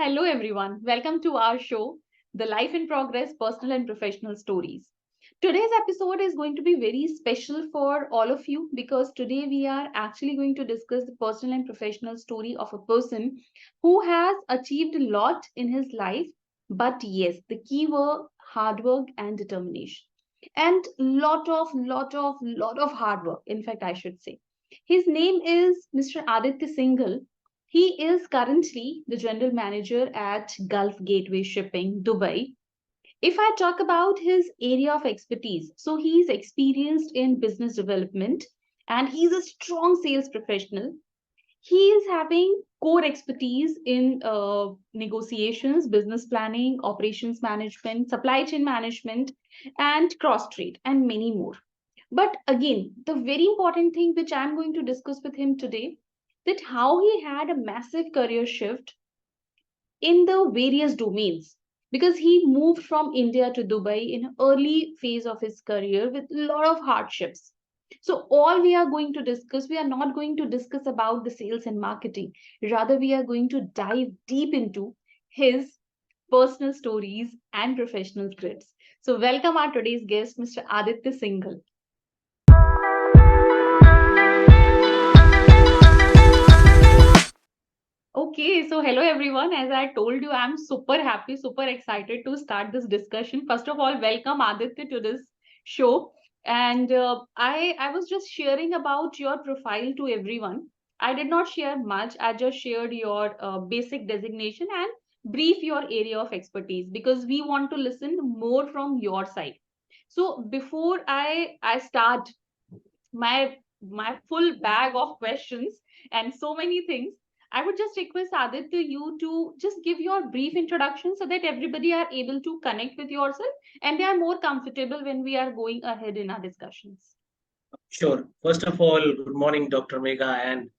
Hello, everyone. Welcome to our show, The Life in Progress Personal and Professional Stories. Today's episode is going to be very special for all of you because today we are actually going to discuss the personal and professional story of a person who has achieved a lot in his life. But yes, the key were hard work and determination. And lot of hard work, in fact, I should say. His name is Mr. Aditya Singhal. He is currently the general manager at Gulf Gateway Shipping, Dubai. If I talk about his area of expertise, so he's experienced in business development and he's a strong sales professional. He is having core expertise in negotiations, business planning, operations management, supply chain management, and cross trade, and many more. But again, the very important thing which I'm going to discuss with him today, that how he had a massive career shift in the various domains, because he moved from India to Dubai in an early phase of his career with a lot of hardships. So all we are going to discuss, we are not going to discuss about the sales and marketing. Rather, we are going to dive deep into his personal stories and professional scripts. So welcome our today's guest, Mr. Aditya Singhal. Okay, so hello everyone. As I told you, I'm super happy, super excited to start this discussion. First of all, welcome Aditya to this show. And I was just sharing about your profile to everyone. I did not share much. I just shared your basic designation and brief your area of expertise because we want to listen more from your side. So before I start my full bag of questions and so many things, I would just request Aditya you to just give your brief introduction so that everybody are able to connect with yourself and they are more comfortable when we are going ahead in our discussions. Sure. First of all, good morning, Dr. Megha, and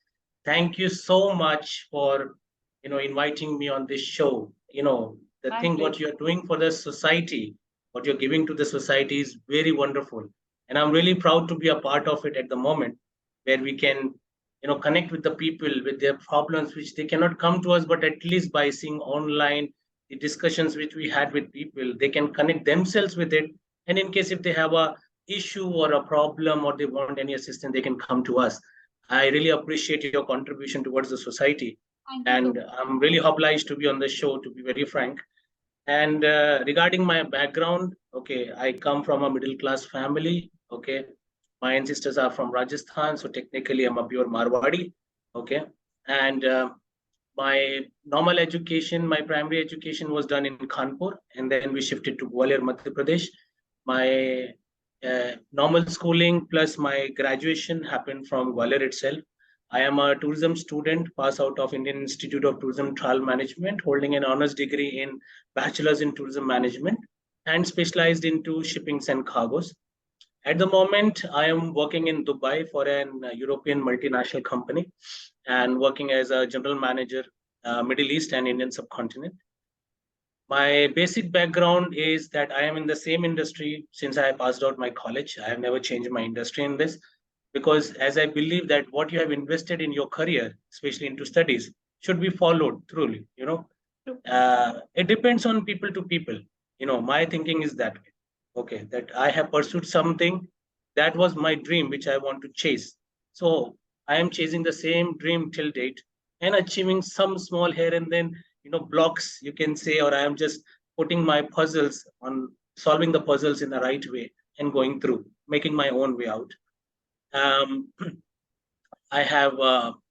thank you so much for inviting me on this show. The My thing what pleasure. you're doing for the society, what you're giving to the society is very wonderful, and I'm really proud to be a part of it at the moment, where we can connect with the people with their problems which they cannot come to us, but at least by seeing online the discussions which we had with people, they can connect themselves with it, and in case if they have a issue or a problem or they want any assistance, they can come to us. I really appreciate your contribution towards the society, Thank you so and I'm really obliged to be on the show, to be very frank. And regarding my background, okay, I come from a middle class family. Okay, my ancestors are from Rajasthan, so technically I'm a pure Marwadi. Okay, and my normal education, my primary education was done in Kanpur, and then we shifted to Gwalior, Madhya Pradesh. My normal schooling plus my graduation happened from Gwalior itself. I am a tourism student, pass out of Indian Institute of Tourism Trial Management, holding an honors degree in Bachelor's in Tourism Management and specialized into shippings and cargos. At the moment, I am working in Dubai for an European multinational company and working as a general manager, Middle East and Indian subcontinent. My basic background is that I am in the same industry since I passed out my college. I have never changed my industry in this because, as I believe that what you have invested in your career, especially into studies, should be followed truly. true. It depends on people to people. My thinking is that way. Okay, that I have pursued something that was my dream, which I want to chase. So I am chasing the same dream till date and achieving some small here and then blocks, you can say, or I am just putting my puzzles on, solving the puzzles in the right way and going through, making my own way out. um, I have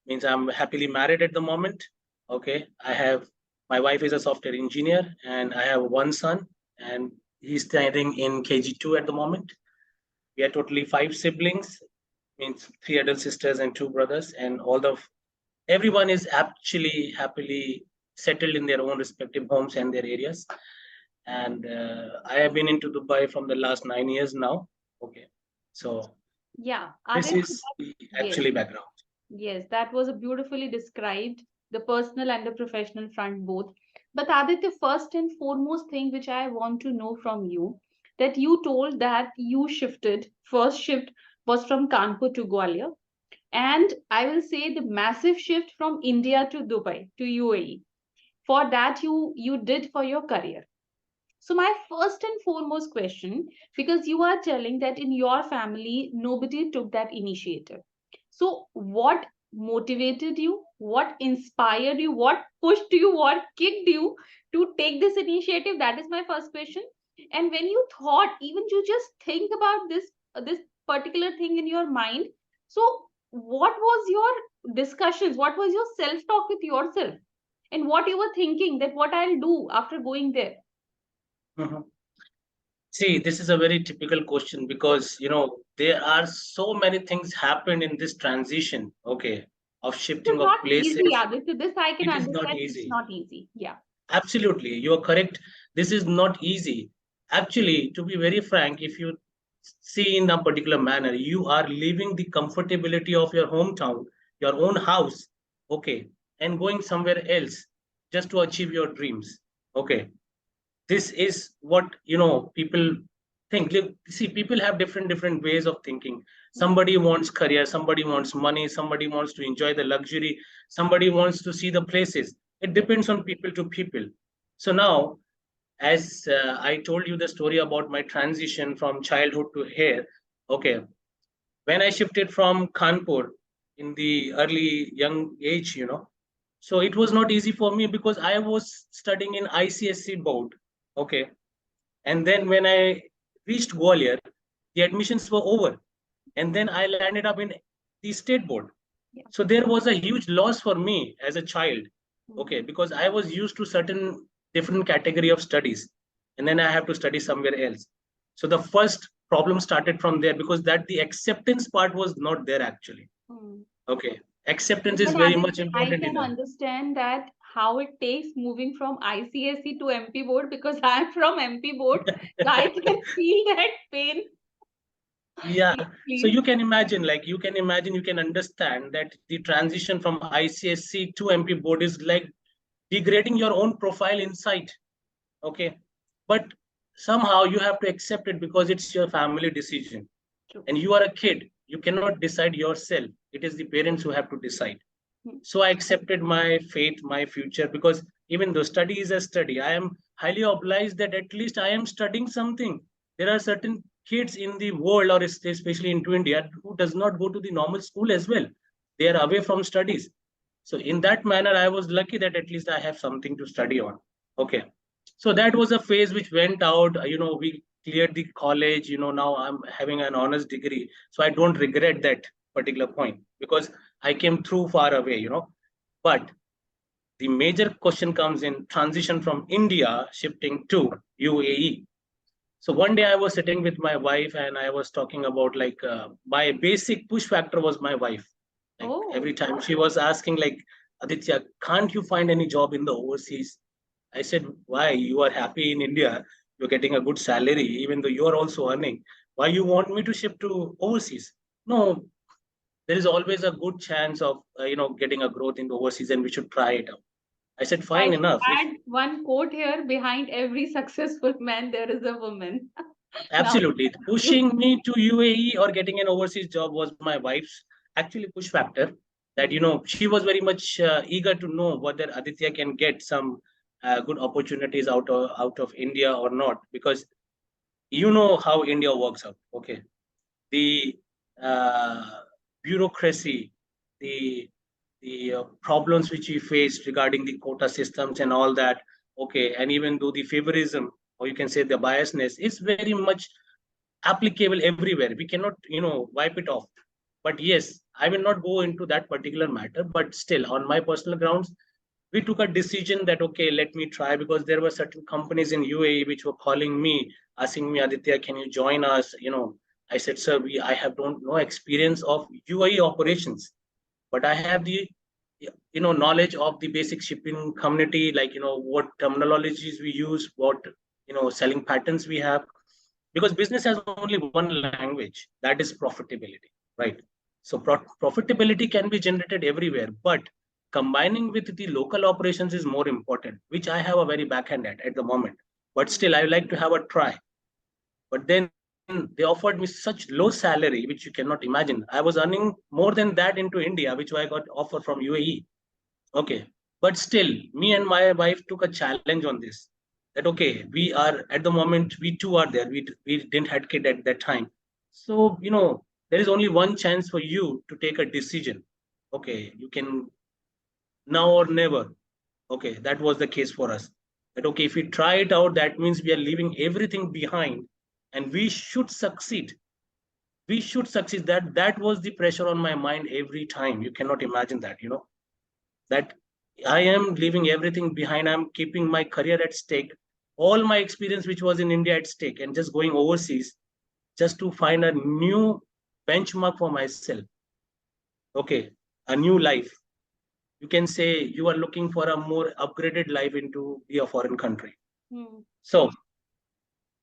means I'm happily married at the moment. Okay, I have, my wife is a software engineer and I have one son, and he's studying in KG2 at the moment. We are totally five siblings, means three adult sisters and two brothers, and everyone is actually happily settled in their own respective homes and their areas. And I have been into Dubai from the last 9 years now. Okay, so Yeah, this Aditya, is the yes, actually background. yes, that was a beautifully described, the personal and the professional front both. But Aditya, first and foremost thing which I want to know from you, that you told that you shifted, first shift was from Kanpur to Gwalior, and I will say the massive shift from India to Dubai to UAE. for that you did for your career. So my first and foremost question, because you are telling that in your family nobody took that initiative, so what motivated you, what inspired you, what pushed you, what kicked you to take this initiative? That is my first question. And when you thought, even you just think about this particular thing in your mind, so what was your discussions, what was your self talk with yourself, and what you were thinking that what I'll do after going there? Mhm. See, this is a very typical question because there are so many things happened in this transition, okay, of It is shifting of not easy, places. Aditya. This I can It is not understand. It's easy. not easy. Yeah. Absolutely, you are correct. This is not easy. Actually, to be very frank, if you see in a particular manner, you are leaving the comfortability of your hometown, your own house, okay, and going somewhere else just to achieve your dreams. Okay, this is what people think. Look, see, people have different ways of thinking. Hmm. Somebody wants career, somebody wants money, somebody wants to enjoy the luxury, somebody wants to see the places. It depends on people to people. So now, as I told you the story about my transition from childhood to here, okay, when I shifted from Kanpur in the early young age, so it was not easy for me because I was studying in ICSC board. Okay. And then when I reached Gwalior, the admissions were over. And then I landed up in the state board. Yeah. So there was a huge loss for me as a child. Hmm. Okay. Because I was used to certain different category of studies. And then I have to study somewhere else. So the first problem started from there because that the acceptance part was not there actually. Hmm. Okay. Acceptance is But very much Aditya, I important in can life. understand that how it takes moving from ICSE to MP board, because I'm from MP board, so I can feel that pain. Yeah. Please, So please. you can understand that the transition from ICSC to MP board is like degrading your own profile inside. Okay. But somehow you have to accept it because it's your family decision. True. And you are a kid. You cannot decide yourself. It is the parents who have to decide. Hmm. So I accepted my fate, my future, because even though study is a study, I am highly obliged that at least I am studying something. There are certain kids in the world, or especially into India, who does not go to the normal school as well. They are away from studies. So in that manner, I was lucky that at least I have something to study on. Okay. So that was a phase which went out. We cleared the college. Now I'm having an honors degree. So I don't regret that particular point because I came through far away. But the major question comes in transition from India shifting to UAE. So one day I was sitting with my wife and I was talking about like my basic push factor was my wife. Like Oh, every time she was asking like, Aditya, can't you find any job in the overseas? I said, why? You are happy in India. You're getting a good salary, even though you are also earning. Why you want me to shift to overseas? No, there is always a good chance of getting a growth in the overseas, and we should try it out. I said, I fine should enough. If add one quote here: behind every successful man, there is a woman. Now, absolutely pushing me to UAE or getting an overseas job was my wife's actually push factor. That hmm. she was very much eager to know whether Aditya can get some good opportunities out of India or not, because you know how India works out. Okay, the uh, bureaucracy, the problems which we faced regarding the quota systems and all that. Okay, and even though the favorism, or you can say the biasness, is very much applicable everywhere. We cannot wipe it off. But yes, I will not go into that particular matter. But still, on my personal grounds, we took a decision that okay, let me try, because there were certain companies in UAE which were calling me, asking me, Aditya, can you join us? I said, sir, I have don't no experience of UAE operations, but I have the knowledge of the basic shipping community, like what terminologies we use, what selling patterns we have, because business has only one language, that is profitability, right? So profitability can be generated everywhere, but combining with the local operations is more important, which I have a very backhand at the moment. But still, I like to have a try. But then they offered me such low salary, which you cannot imagine. I was earning more than that into India, which I got offer from UAE. Okay. But still, me and my wife took a challenge on this. That okay, we are at the moment, we two are there. We didn't had kid at that time. So, there is only one chance for you to take a decision. Okay, you can now or never. Okay, that was the case for us. That okay, if we try it out, that means we are leaving everything behind, and we should succeed. We should succeed. That was the pressure on my mind every time. You cannot imagine that. That I am leaving everything behind. I'm keeping my career at stake, all my experience which was in India at stake, and just going overseas just to find a new benchmark for myself. Okay, a new life. You can say you are looking for a more upgraded life into a foreign country. Hmm. So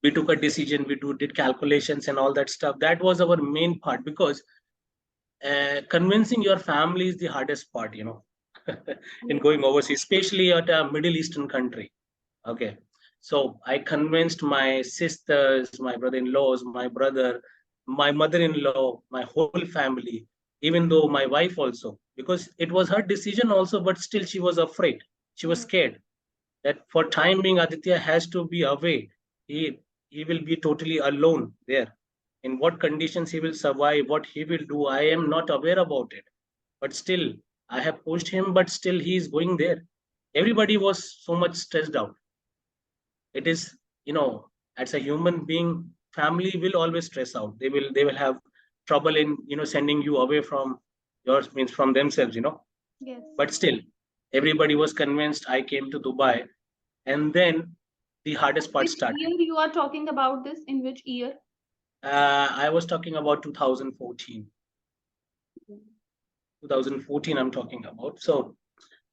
we took a decision, did calculations and all that stuff. That was our main part because convincing your family is the hardest part, in Yes. going overseas, especially at a Middle Eastern country. Okay. So I convinced my sisters, my brother-in-laws, my brother, my mother-in-law, my whole family, even though my wife also, because it was her decision also, but still she was afraid. She was Hmm. scared that for time being Aditya has to be away. He will be totally alone there. In what conditions he will survive, what he will do, I am not aware about it. But still, I have pushed him, but still he is going there. Everybody was so much stressed out. It is, as a human being, family will always stress out. They will have trouble in sending you away from yours, means from themselves. Yes. But still, everybody was convinced. I came to Dubai, and then the hardest part Which year started. you are talking about this? In which year? I was talking about 2014. Hmm. 2014 I'm talking about. So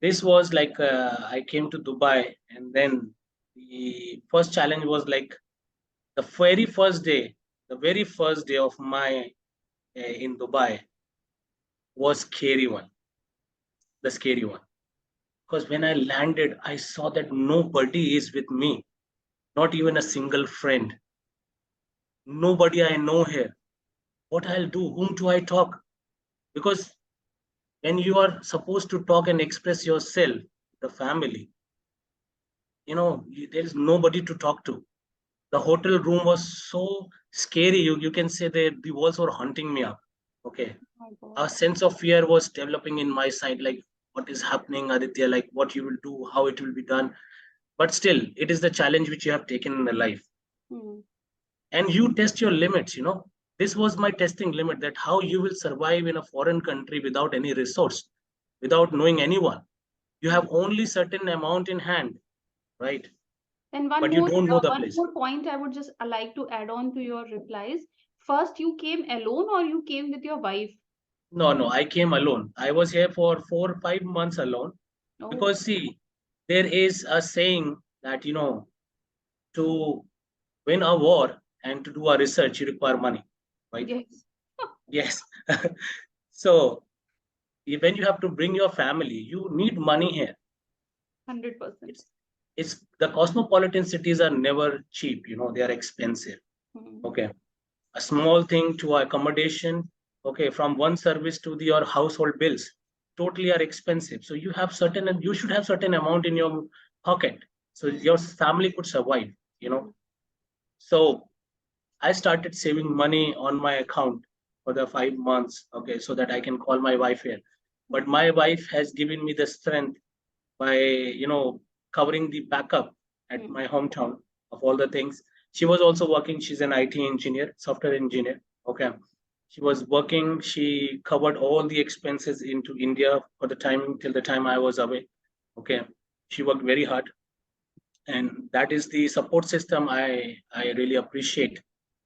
this was like I came to Dubai, and then the first challenge was like the very first day of my in Dubai was scary one, the scary one. Because when I landed, I saw that nobody is with me, not even a single friend, nobody I know here. What I'll do? Whom do I talk? Because when you are supposed to talk and express yourself, the family, there is nobody to talk to. The hotel room was so scary. You can say that the walls were hunting me up. Okay. Oh my God. A sense of fear was developing in my side, like what is happening, Aditya, like what you will do, how it will be done. But still, it is the challenge which you have taken in the life, Hmm. and you test your limits. This was my testing limit, that how you will survive in a foreign country without any resource, without knowing anyone. You Hmm. have only certain amount in hand, right? And But you don't know the one place. more point I would just like to add on to your replies. First, you came alone or you came with your wife? No, no, I came alone. I was here for 4 or 5 months alone. Oh, Because see, there is a saying that to win a war and to do a research, you require money, right? yes. Yes. So when you have to bring your family, you need money here. 100%. It's the cosmopolitan cities are never cheap. They are expensive. Hmm. Okay, a small thing to accommodation. Okay, from one service to your household bills, totally are expensive. So you should have certain amount in your pocket, so your family could survive. You know, Hmm. so I started saving money on my account for the 5 months, okay, so that I can call my wife here. But my wife has given me the strength by, covering the backup at Hmm. my hometown of all the things. She was also working. She's an IT engineer, software engineer. Okay. She was working. She covered all the expenses into India for the time till the time I was away. Okay. She worked very hard, and that is the support system I really appreciate,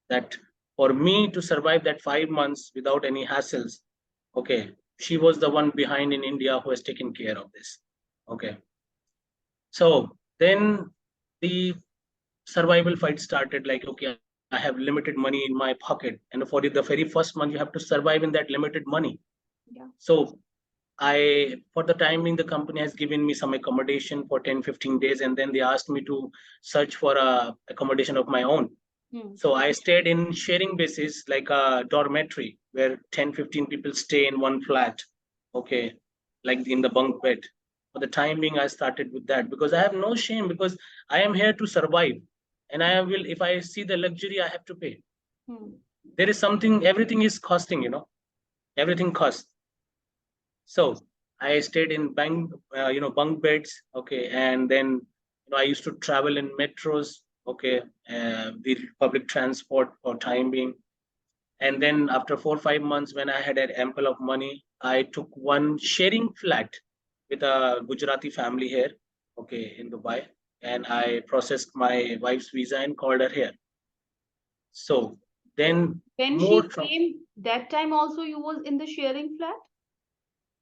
that for me to survive that 5 months without any hassles. Okay, she was the one behind in India who has taken care of this. Okay, so then the survival fight started, like okay, I have limited money in my pocket, and for the very first month you have to survive in that limited money. Yeah. So for the time being, the company has given me some accommodation for 10, 15 days, and then they asked me to search for a accommodation of my own. Hmm. So I stayed in sharing basis, like a dormitory where 10, 15 people stay in one flat. Okay. Like in the bunk bed. for the time being, I started with that because I have no shame, because I am here to survive, and I will, if I see the luxury, I have to pay. Hmm. There is something, everything is costing, everything costs. So I stayed in bunk beds, okay, and then I used to travel in metros, okay, the public transport for time being. And then after 4 or 5 months, when I had an ample of money, I took one sharing flat with a Gujarati family here, okay, in Dubai, and I processed my wife's visa and called her here. So then When more she from came, that time also you was in the sharing flat?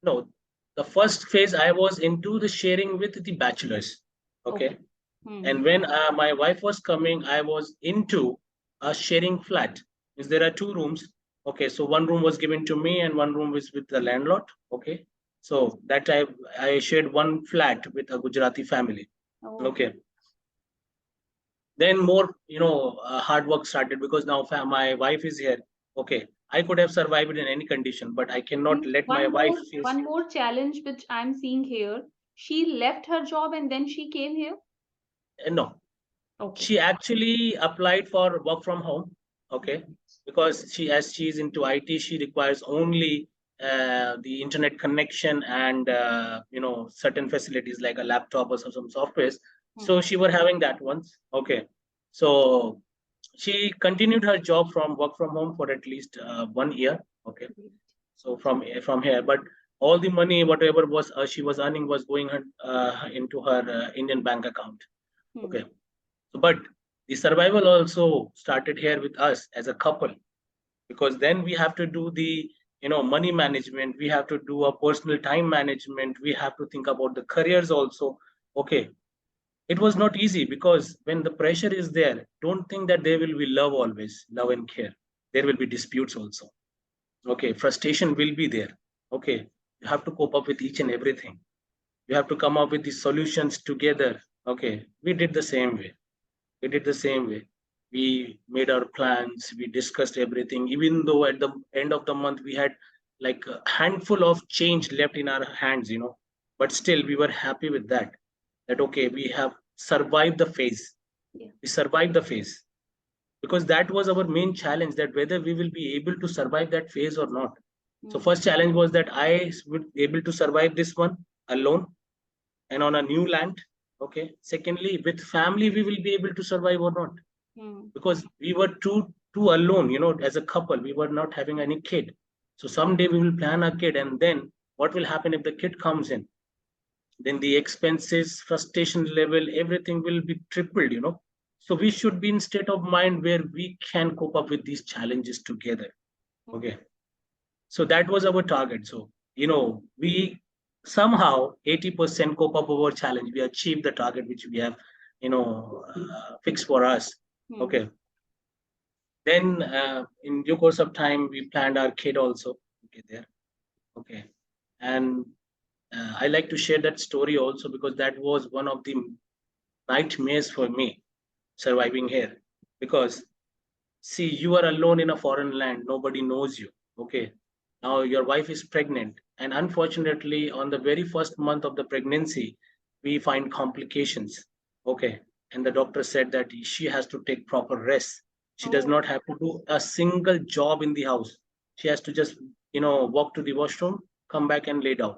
no, the first phase I was into the sharing with the bachelors, Okay. okay, Hmm. and when my wife was coming, I was into a sharing flat. Is there are two rooms? Okay, so one room was given to me and one room was with the landlord. Okay, so that I shared one flat with a Gujarati family. Oh. Okay, then more hard work started because now my wife is here. Okay, I could have survived in any condition, but I cannot Means let my wife face. one more challenge which I'm seeing here. She left her job and then she came here. No, Okay. she actually applied for work from home, okay, because as she's into IT, she requires only the internet connection and certain facilities like a laptop or some softwares. Hmm. So she were having that once, okay. So she continued her job from work from home for at least 1 year, okay. So from here, but all the money, whatever was she was earning, was going into her Indian bank account, Hmm. okay. But the survival also started here with us as a couple, because then we have to do the money management, we have to do a personal time management, we have to think about the careers also. Okay, it was not easy because when the pressure is there, don't think that there will be love always, love and care. There will be disputes also. Okay, frustration will be there. Okay, you have to cope up with each and everything. You have to come up with the solutions together. Okay, we did the same way. We did the same way. We made our plans, we discussed everything, even though at the end of the month we had like a handful of change left in our hands, but still we were happy with that. That okay, we have survived the phase. Yeah. We survived the phase because that was our main challenge, that whether we will be able to survive that phase or not. So Hmm. first challenge was that I would be able to survive this one alone and on a new land. Okay. Secondly, with family, we will be able to survive or not, Hmm. because we were too alone, as a couple. We were not having any kid. So someday we will plan a kid, and then what will happen if the kid comes in? Then the expenses, frustration level, everything will be tripled. So we should be in state of mind where we can cope up with these challenges together. Hmm. Okay. So that was our target. So, we somehow 80% cope up our challenge. We achieved the target which we have, fixed for us. Hmm. Okay. Then in due course of time, we planned our kid also. Okay, there. Okay. And I like to share that story also because that was one of the nightmares for me surviving here. Because see, you are alone in a foreign land, nobody knows you. Okay. Now your wife is pregnant, and unfortunately, on the very first month of the pregnancy, we find complications. Okay. And the doctor said that she has to take proper rest. She does Oh. not have to do a single job in the house. She has to just, walk to the washroom, come back and lay down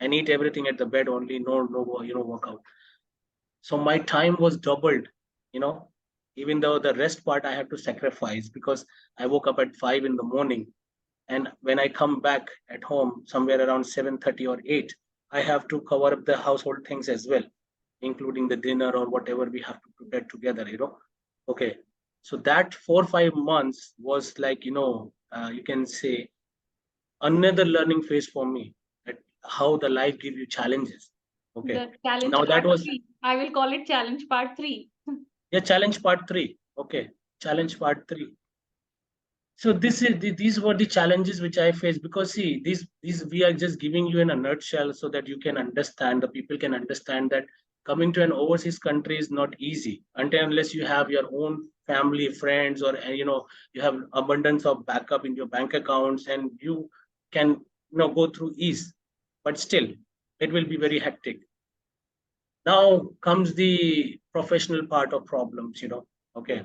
and eat everything at the bed only. No, no, workout. So my time was doubled, you know, even though the rest part I have to sacrifice because I woke up at 5 in the morning. And when I come back at home somewhere around 7:30 or 8, I have to cover up the household things as well, including the dinner or whatever we have to prepare together. Okay. So that 4 or 5 months was like, you can say another learning phase for me, that how the life give you challenges. Okay. The challenge Now that part was three. I will call it challenge part three. yeah, challenge part three. Okay, challenge part three. So these were the challenges which I faced, because see, these we are just giving you in a nutshell so that you can understand, the people can understand that coming to an overseas country is not easy until unless you have your own family, friends, or you have abundance of backup in your bank accounts, and you can go through ease. But still, it will be very hectic. Now comes the professional part of problems, Okay.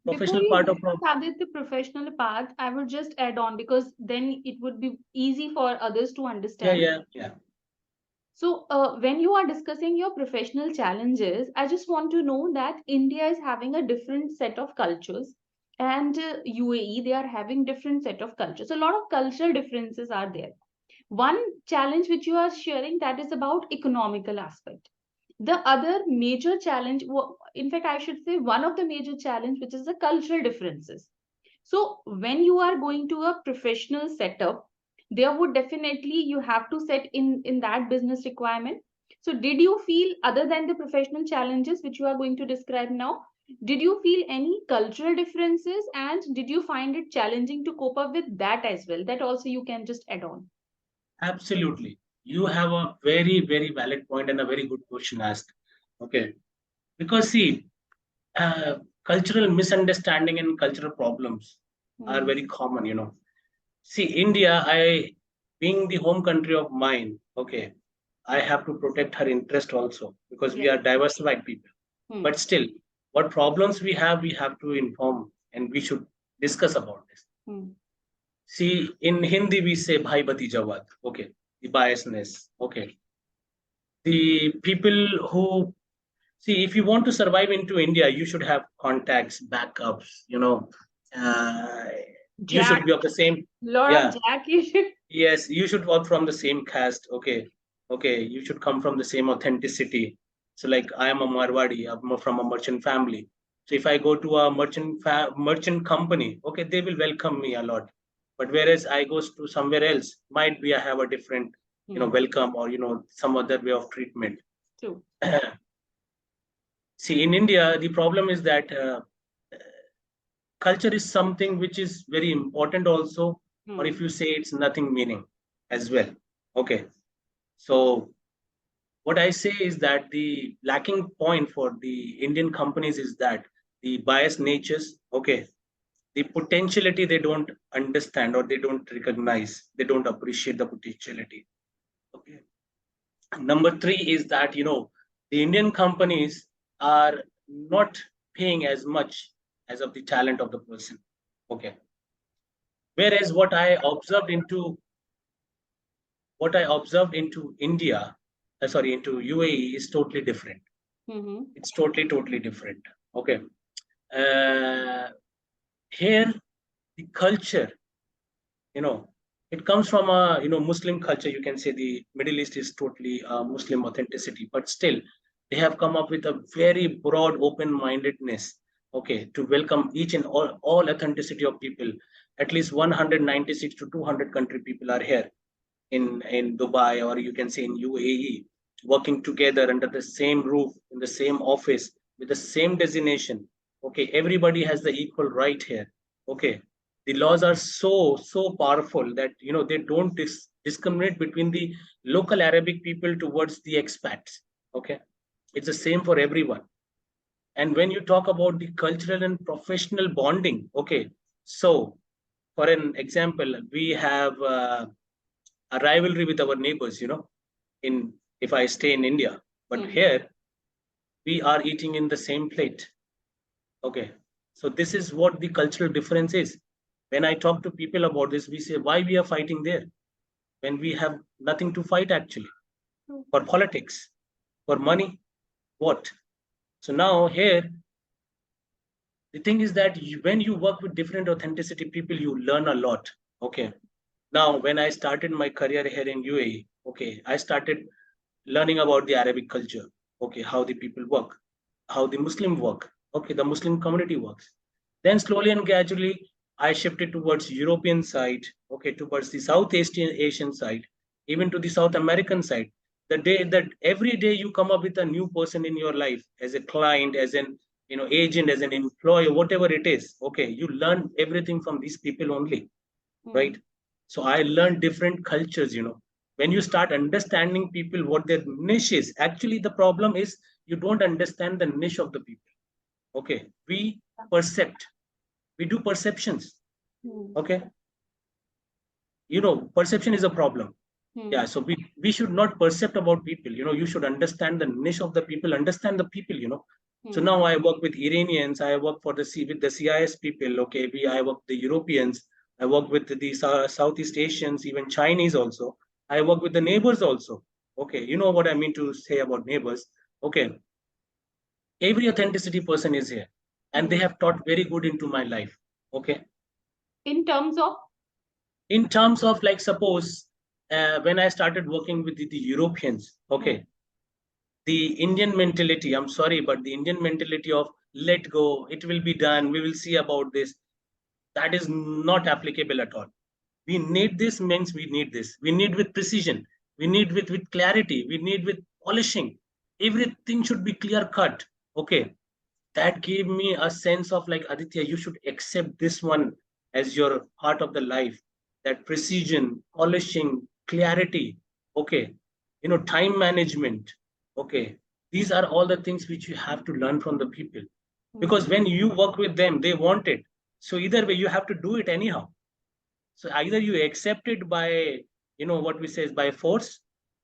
Before Professional we part of discuss Adit, the professional part, I would just add on because then it would be easy for others to yeah, understand. yeah, yeah. So, when you are discussing your professional challenges, I just want to know that India is having a different set of cultures, and UAE, they are having different set of cultures. So, a lot of cultural differences are there. One challenge which you are sharing, that is about economical aspect. The other major challenge, in fact, I should say one of the major challenge, which is the cultural differences. So when you are going to a professional setup, there would definitely you have to set in that business requirement. So did you feel, other than the professional challenges which you are going to describe now, did you feel any cultural differences, and did you find it challenging to cope up with that as well? That also you can just add on. Absolutely. You have a very, very valid point and a very good question asked. Okay. Because see, cultural misunderstanding and cultural problems are Hmm. very common. See, India, being the home country of mine, okay, I have to protect her interest also because we Yes. are diversified people. Hmm. But still, what problems we have to inform and we should discuss about this. Hmm. See, in Hindi, we say bhai bhatijawad, okay, the biasness, okay. The people who see, if you want to survive into India, you should have contacts, backups. Uh, you Jack, should be of the same, lot of yeah, Jack issue. yes, you should work from the same caste, okay, okay, you should come from the same authenticity. So, like, I am a Marwadi, I'm from a merchant family. So, if I go to a merchant company, okay, they will welcome me a lot. But whereas I goes to somewhere else, might be I have a different, Hmm. welcome or some other way of treatment. True. See, in India, the problem is that culture is something which is very important also, or if Hmm. you say it's nothing meaning as well. Okay. So what I say is that the lacking point for the Indian companies is that the biased natures, okay, the potentiality they don't understand or they don't recognize, they don't appreciate the potentiality. Okay. Number three is that the Indian companies are not paying as much as of the talent of the person. Okay. Whereas what I observed into India, sorry, into UAE is totally different. Hmm. It's totally different. Okay. Uh, Here, the culture, you know, it comes from a Muslim culture. You can say the Middle East is totally Muslim authenticity, but still, they have come up with a very broad open-mindedness. Okay, to welcome each and all authenticity of people. At least 196 to 200 country people are here in Dubai, or you can say in UAE, working together under the same roof, in the same office, with the same designation. Okay, everybody has the equal right here. Okay, the laws are so powerful that they don't discriminate between the local Arabic people towards the expats. Okay, it's the same for everyone. And when you talk about the cultural and professional bonding, okay, so for an example, we have a rivalry with our neighbors, in if I stay in India. But Hmm. here we are eating in the same plate. Okay. So this is what the cultural difference is. When I talk to people about this, we say why we are fighting there when we have nothing to fight actually. True. For politics, for money, what? So now here the thing is that when you work with different authenticity people, you learn a lot. Okay. Now when I started my career here in UAE, okay, I started learning about the Arabic culture, okay, how the people work, how the Muslim work, okay, the Muslim community works. Then slowly and gradually, I shifted towards European side, okay, towards the South Asian side, even to the South American side. The day that every day you come up with a new person in your life as a client, as an agent, as an employer, whatever it is, okay, you learn everything from these people only, Hmm. right? So I learned different cultures. When you start understanding people, what their niche is, actually the problem is you don't understand the niche of the people. Okay, we percept, we do perceptions. Hmm. Okay, perception is a problem. Yeah, so we should not percept about people. You should understand the niche of the people, understand the people. So now I work with Iranians, I work for with the CIS people. Okay, I work with the Europeans, I work with the Southeast Asians, even Chinese also. I work with the neighbors also. Okay, you know what I mean to say about neighbors. Okay, every authenticity person is here, and they have taught very good into my life. Okay, In terms of, in terms of, like, suppose when I started working with the Europeans. Okay, the Indian mentality, I'm sorry, but the Indian mentality of let go, it will be done, we will see about this, that is not applicable at all. We need this means we need this. We need with precision. We need with clarity. We need with polishing. Everything should be clear cut. Okay. That gave me a sense of, like, Aditya, you should accept this one as your part of the life. That precision, polishing, clarity. Okay. Time management. Okay. These are all the things which you have to learn from the people. Because when you work with them, they want it. So either way, you have to do it anyhow. So either you accept it by, what we say is by force,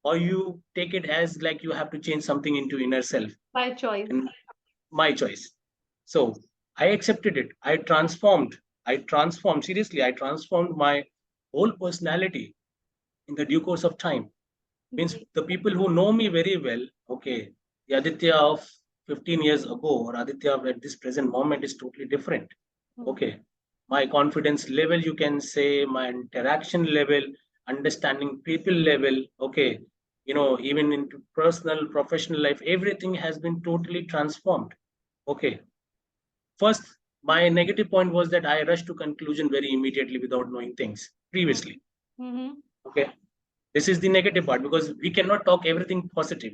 or you take it as like you have to change something into inner self. by choice. And my choice. So I accepted it. Seriously, I transformed my whole personality in the due course of time. Means Great. the people who know me very well, okay, the Aditya of 15 years ago or Aditya at this present moment is totally different. Okay, my confidence level, you can say, my interaction level, understanding people level. Okay, even into personal, professional life, everything has been totally transformed. Okay, first, my negative point was that I rushed to conclusion very immediately without knowing things previously. Mm-hmm. Okay, this is the negative part, because we cannot talk everything positive.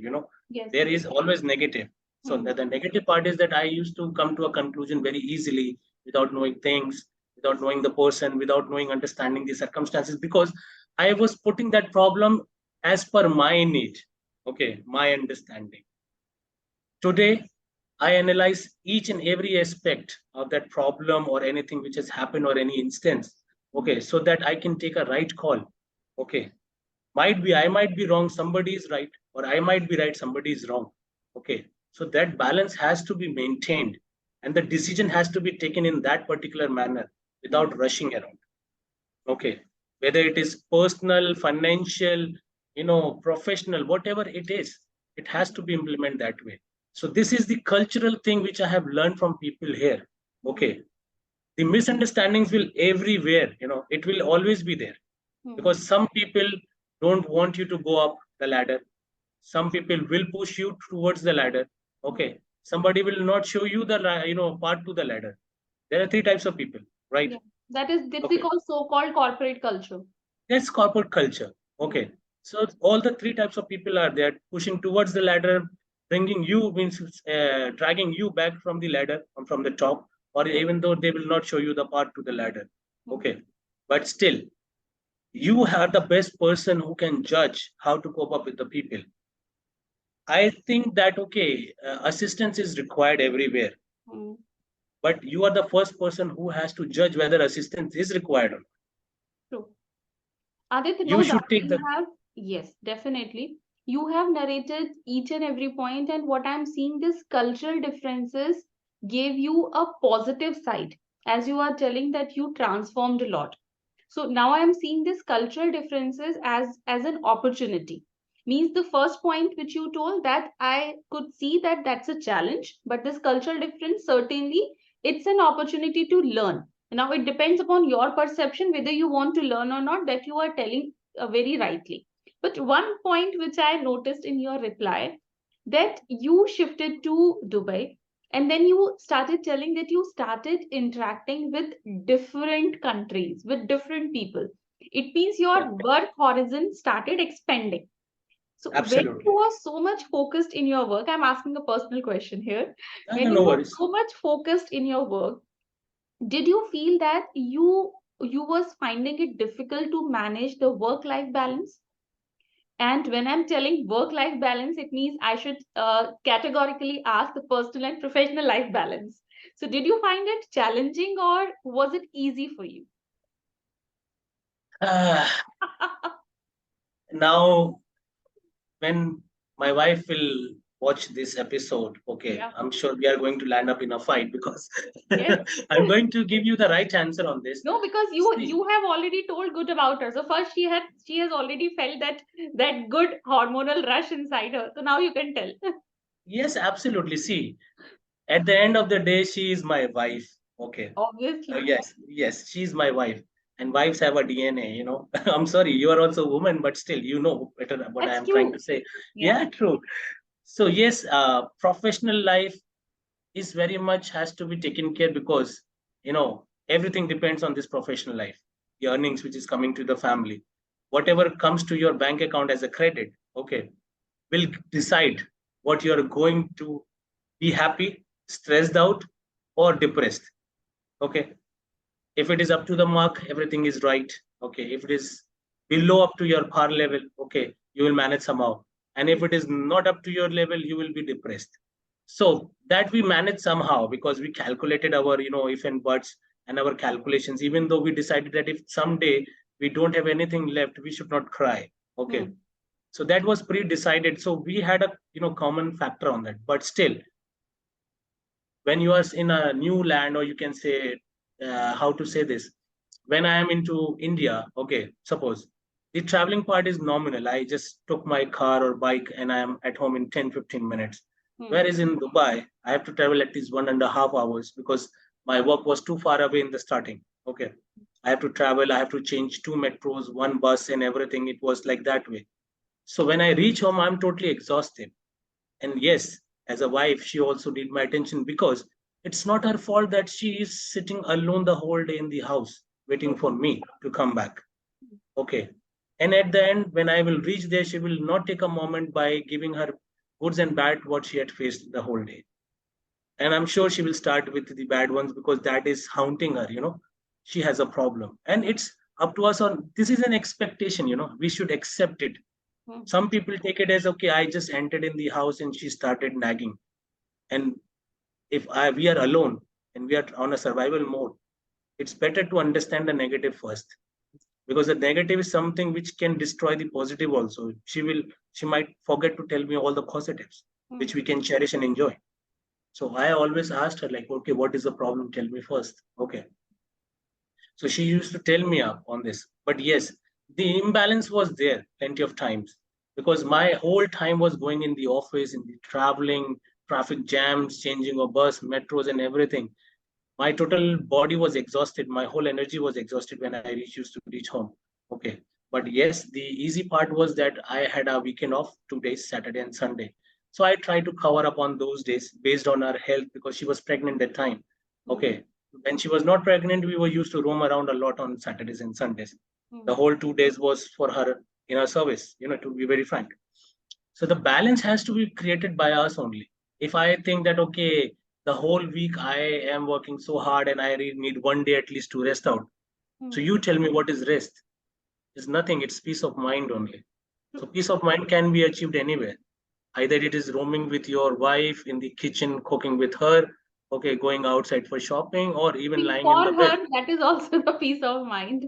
Yes. There is always negative. So the negative part is that I used to come to a conclusion very easily without knowing things, without knowing the person, without knowing, understanding the circumstances, because I was putting that problem as per my need. Okay, my understanding. Today, I analyze each and every aspect of that problem or anything which has happened or any instance. Okay, so that I can take a right call. Okay, I might be wrong, somebody is right, or I might be right, somebody is wrong. Okay, so that balance has to be maintained, and the decision has to be taken in that particular manner without rushing around. Okay, whether it is personal, financial, professional, whatever it is, it has to be implemented that way. So this is the cultural thing which I have learned from people here. Okay, the misunderstandings will everywhere, it will always be there, because some people don't want you to go up the ladder. Some people will push you towards the ladder. Okay, somebody will not show you the part to the ladder. There are three types of people, right? Yeah. That is that we Okay, call so-called corporate culture. that's corporate culture. Okay, so all the three types of people are there, pushing towards the ladder, bringing you, means dragging you back from the ladder, from the top, or even though they will not show you the part to the ladder. Okay, but still, you are the best person who can judge how to cope up with the people. I think that, okay, assistance is required everywhere, Mm. but you are the first person who has to judge whether assistance is required or not. True. Aditya, You no doubt should take you the. have, yes, definitely. You have narrated each and every point, and what I'm seeing, this cultural differences gave you a positive side, as you are telling that you transformed a lot. So now I am seeing this cultural differences as an opportunity. Means the first point which you told, that I could see that that's a challenge, but this cultural difference, certainly it's an opportunity to learn. Now it depends upon your perception whether you want to learn or not, that you are telling very rightly. But one point which I noticed in your reply, that you shifted to Dubai, and then you started telling that you started interacting with different countries, with different people. It means Yeah, your work horizon started expanding. So when you absolutely. are so much focused in your work, I'm asking a personal question here. No, When no, you no were worries. so much focused in your work, did you feel that you was finding it difficult to manage the work life balance? And when I'm telling work life balance, it means I should categorically ask the personal and professional life balance. So, did you find it challenging or was it easy for you? Uh, Now, when my wife will watch this episode, okay, Yeah. I'm sure we are going to land up in a fight because Yes. I'm going to give you the right answer on this. No, because See, you have already told good about her. So first she has already felt that good hormonal rush inside her. So now you can tell. yes, absolutely. See, at the end of the day, she is my wife. Okay. Obviously. Yes, she's my wife. And wives have a DNA. I'm sorry, you are also a woman, but still, you know better what I That's am trying to true. say. Yeah. Yeah, true. So, yes, professional life is very much has to be taken care because, everything depends on this professional life, the earnings which is coming to the family. Whatever comes to your bank account as a credit, okay, will decide what you are going to be happy, stressed out, or depressed. Okay, if it is up to the mark, everything is right. Okay, if it is below up to your par level, okay, you will manage somehow. And if it is not up to your level, you will be depressed. So that we manage somehow because we calculated our if and buts and our calculations, even though we decided that if someday we don't have anything left, we should not cry. Okay, Hmm. so that was pre-decided, so we had a common factor on that. But still, when you are in a new land, or you can say, how to say this, when I am into India, okay, suppose the traveling part is nominal. I just took my car or bike and I am at home in 10-15 minutes. Hmm. Whereas in Dubai, I have to travel at least 1.5 hours because my work was too far away in the starting. Okay, I have to travel, I have to change two metros, one bus, and everything. It was like that way. So when I reach home, I'm totally exhausted. And yes, as a wife, she also need my attention because it's not her fault that she is sitting alone the whole day in the house waiting True. for me to come back. Okay. And at the end, when I will reach there, she will not take a moment by giving her goods and bad what she had faced the whole day. And I'm sure she will start with the bad ones because that is haunting her. She has a problem. And it's up to us on this is an expectation. We should accept it. Hmm. Some people take it as okay, I just entered in the house and she started nagging. And if we are alone and we are on a survival mode, it's better to understand the negative first, because the negative is something which can destroy the positive also. She might forget to tell me all the positives Hmm. which we can cherish and enjoy. So I always asked her like, okay, what is the problem, tell me first. Okay, so she used to tell me up on this. But yes, the imbalance was there plenty of times because my whole time was going in the office, in the traveling, traffic jams, changing of bus, metros, and everything. My total body was exhausted. My whole energy was exhausted when I used to reach home. Okay. But yes, the easy part was that I had a weekend off, 2 days, Saturday and Sunday. So I tried to cover up on those days based on her health because she was pregnant that time. Hmm. Okay. When she was not pregnant, we were used to roam around a lot on Saturdays and Sundays. Hmm. The whole 2 days was for her in her service, to be very frank. So the balance has to be created by us only. If I think that, okay, the whole week I am working so hard and I really need one day at least to rest out. So Hmm. you tell me what is rest? It's nothing. It's peace of mind only. So True. peace of mind can be achieved anywhere. Either it is roaming with your wife in the kitchen, cooking with her, okay, going outside for shopping, or even lying in For the bed. her, that is also the peace of mind.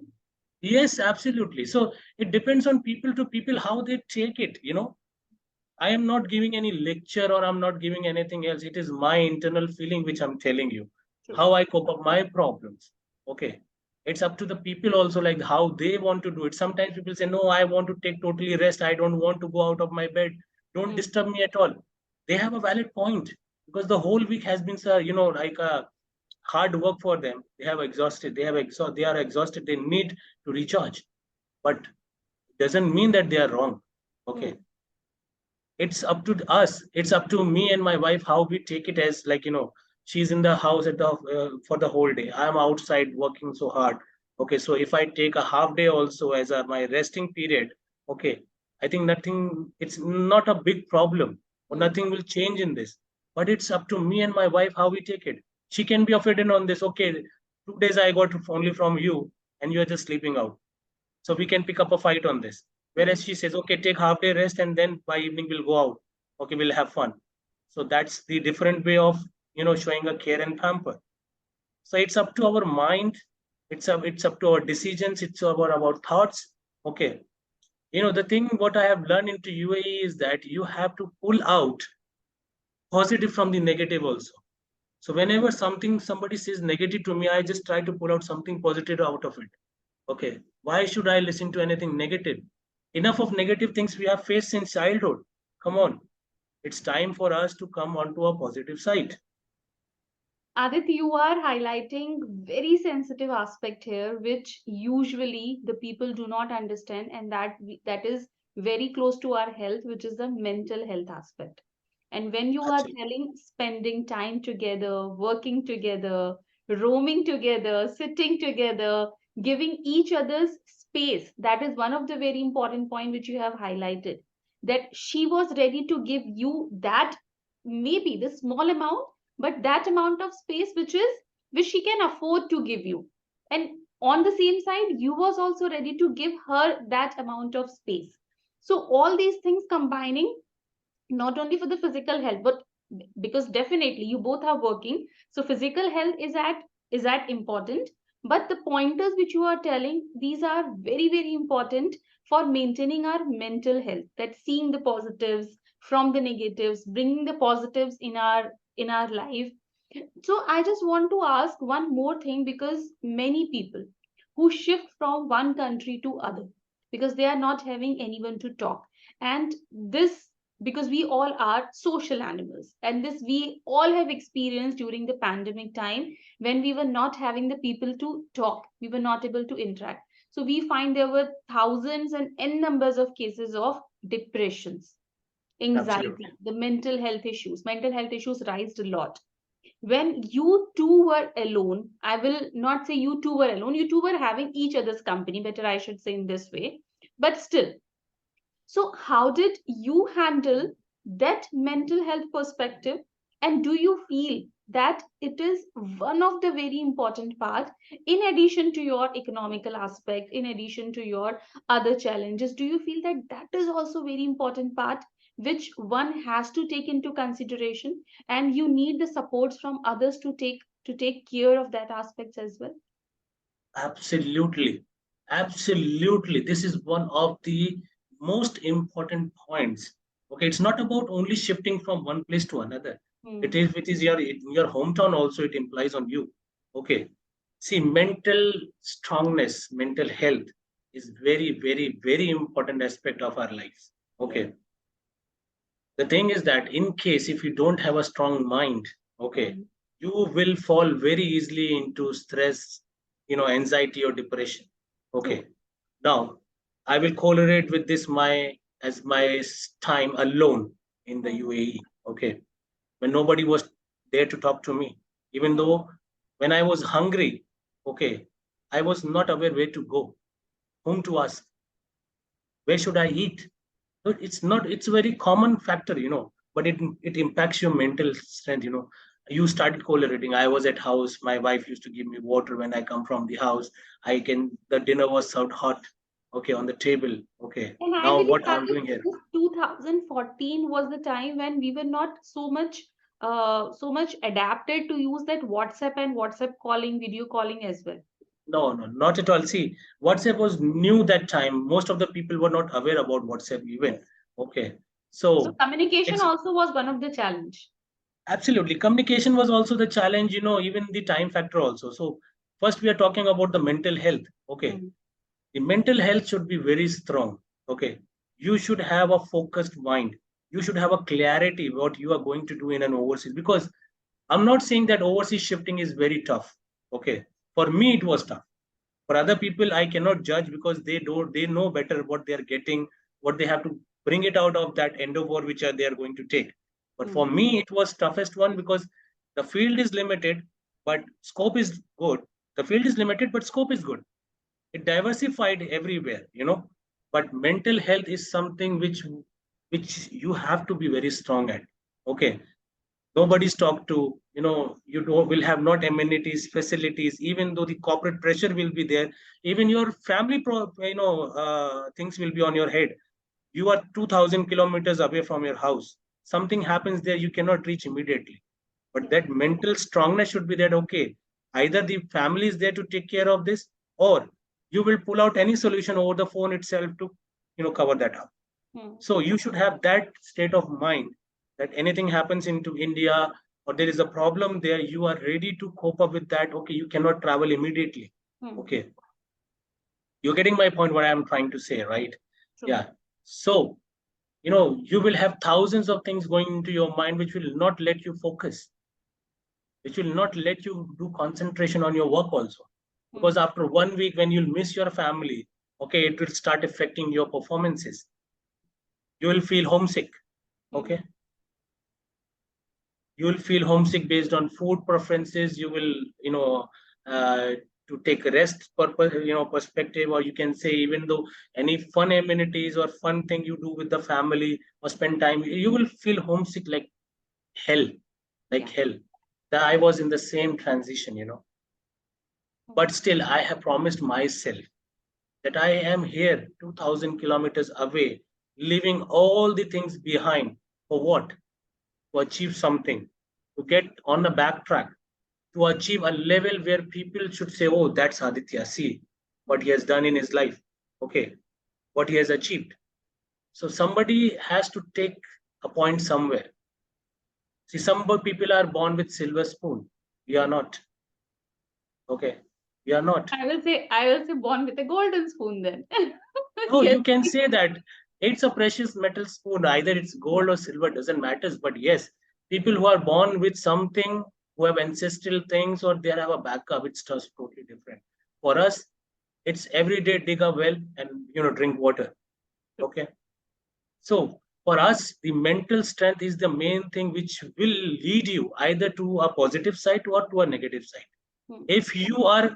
Yes, absolutely. So it depends on people to people how they take it. I am not giving any lecture or I'm not giving anything else. It is my internal feeling which I'm telling you True. how I cope up my problems. Okay. It's up to the people also, like how they want to do it. Sometimes people say, no, I want to take totally rest. I don't want to go out of my bed. Don't Hmm. disturb me at all. They have a valid point because the whole week has been, sir, like a hard work for them. They have exhausted. They are exhausted. They need to recharge. But doesn't mean that they are wrong. Hmm. Okay, it's up to us, it's up to me and my wife how we take it, as like she's in the house for the whole day, I'm outside working so hard. Okay, so if I take a half day also as my resting period, okay, I think nothing, it's not a big problem or Hmm. nothing will change in this. But it's up to me and my wife how we take it. She can be offended on this. Okay, 2 days I got only from you and you are just sleeping out, so we can pick up a fight on this. Hmm. Whereas she says, okay, take half day rest and then by evening we'll go out. Okay, we'll have fun. So that's the different way of showing a care and pamper. So it's up to our mind. It's up to our decisions. It's about our thoughts. Okay. The thing what I have learned into UAE is that you have to pull out positive from the negative also. So whenever somebody says negative to me, I just try to pull out something positive out of it. Okay, why should I listen to anything negative? Enough of negative things we have faced since childhood. Come on, it's time for us to come onto a positive side. Adit, you are highlighting very sensitive aspect here, which usually the people do not understand, and that is very close to our health, which is the mental health aspect. And when you are Absolutely, telling spending time together, working together, roaming together, sitting together, giving each other's space, that is one of the very important point which you have highlighted. That she was ready to give you that, maybe the small amount, but that amount of space which she can afford to give you. And on the same side, you was also ready to give her that amount of space. So all these things combining, not only for the physical health, but because definitely you both are working, so physical health is at important. But the pointers which you are telling, these are very very important for maintaining our mental health, that seeing the positives from the negatives, bringing the positives in our life. So I just want to ask one more thing, because many people who shift from one country to other because they are not having anyone to talk, and this, because we all are social animals, and this we all have experienced during the pandemic time, when we were not having the people to talk, we were not able to interact. So we find there were thousands and n numbers of cases of depressions, absolutely, anxiety, the mental health issues rised a lot. When you two were alone, I will not say you two were alone, you two were having each other's company, better I should say in this way, but still. So, how did you handle that mental health perspective? And do you feel that it is one of the very important part, in addition to your economical aspect, in addition to your other challenges? Do you feel that that is also very important part which one has to take into consideration, and you need the supports from others to take care of that aspects as well? absolutely, absolutely. This is one of the most important points. Okay, it's not about only shifting from one place to another. Hmm. It is your in your hometown also. It implies on you. Okay, see, mental strongness, mental health is very, very, very important aspect of our lives. Okay, the thing is that in case if you don't have a strong mind, okay, Hmm. you will fall very easily into stress, anxiety or depression. True. Okay, now I will correlate with this my time alone in the Hmm. UAE. Okay, when nobody was there to talk to me, even Hmm. though when I was hungry, okay, I was not aware where to go, whom to ask, where should I eat. So it's not, it's a very common factor, but it impacts your mental strength. You started correlating. I was at house, my wife used to give me water when I come from the house. The dinner was served hot, okay, on the table. Okay, And I now believe what that I'm doing here? this 2014 was the time when we were not so much adapted to use that WhatsApp and WhatsApp calling, video calling as well. No, no, not at all. See, WhatsApp was new that time. Most of the people were not aware about WhatsApp even. Okay, So so communication it's also was one of the challenge. absolutely, communication was also the challenge, even the time factor also. So first we are talking about the mental health. Okay, Hmm. the mental health should be very strong. Okay, you should have a focused mind. You should have a clarity what you are going to do in an overseas, because I'm not saying that overseas shifting is very tough. Okay, for me it was tough. For other people I cannot judge, because they know better what they are getting, what they have to bring it out of that endeavor which they are going to take. But for Hmm. me it was toughest one, because the field is limited but scope is good. The field is limited but scope is good. It diversified everywhere, but mental health is something which you have to be very strong at. Okay, nobody's talked to, you don't will have not amenities, facilities, even though the corporate pressure will be there. Even your family things will be on your head. You are 2000 kilometers away from your house. Something happens there, you cannot reach immediately. But that mental strongness should be that, okay, either the family is there to take care of this, or you will pull out any solution over the phone itself to, cover that up. So you should have that state of mind that anything happens into India or there is a problem there, you are ready to cope up with that. Okay, you cannot travel immediately. Okay, you're getting my point, what I'm trying to say, right? True. Yeah. So, you will have thousands of things going into your mind which will not let you focus, which will not let you do concentration on your work also. Because after 1 week, when you'll miss your family, okay, it will start affecting your performances. You will feel homesick. Okay. You will feel homesick based on food preferences. You will, uh, to take a rest purpose, perspective, or you can say, even though any fun amenities or fun thing you do with the family or spend time, you will feel homesick like hell, like hell. That I was in the same transition, but still I have promised myself that I am here 2000 kilometers away, leaving all the things behind. For what? To achieve something, to get on the backtrack, to achieve a level where people should say, oh, that's Aditya, see what he has done in his life. Okay, what he has achieved. So somebody has to take a point somewhere. See, some people are born with silver spoon. We are not. Okay, we are not. I will say born with a golden spoon then. No, Yes. you can say that it's a precious metal spoon. Either it's gold or silver, doesn't matter. But yes, people who are born with something, who have ancestral things, or they have a backup, it's just totally different. For us, it's every day dig a well and drink water. Okay. So for us, the mental strength is the main thing which will lead you either to a positive side or to a negative side. If you are,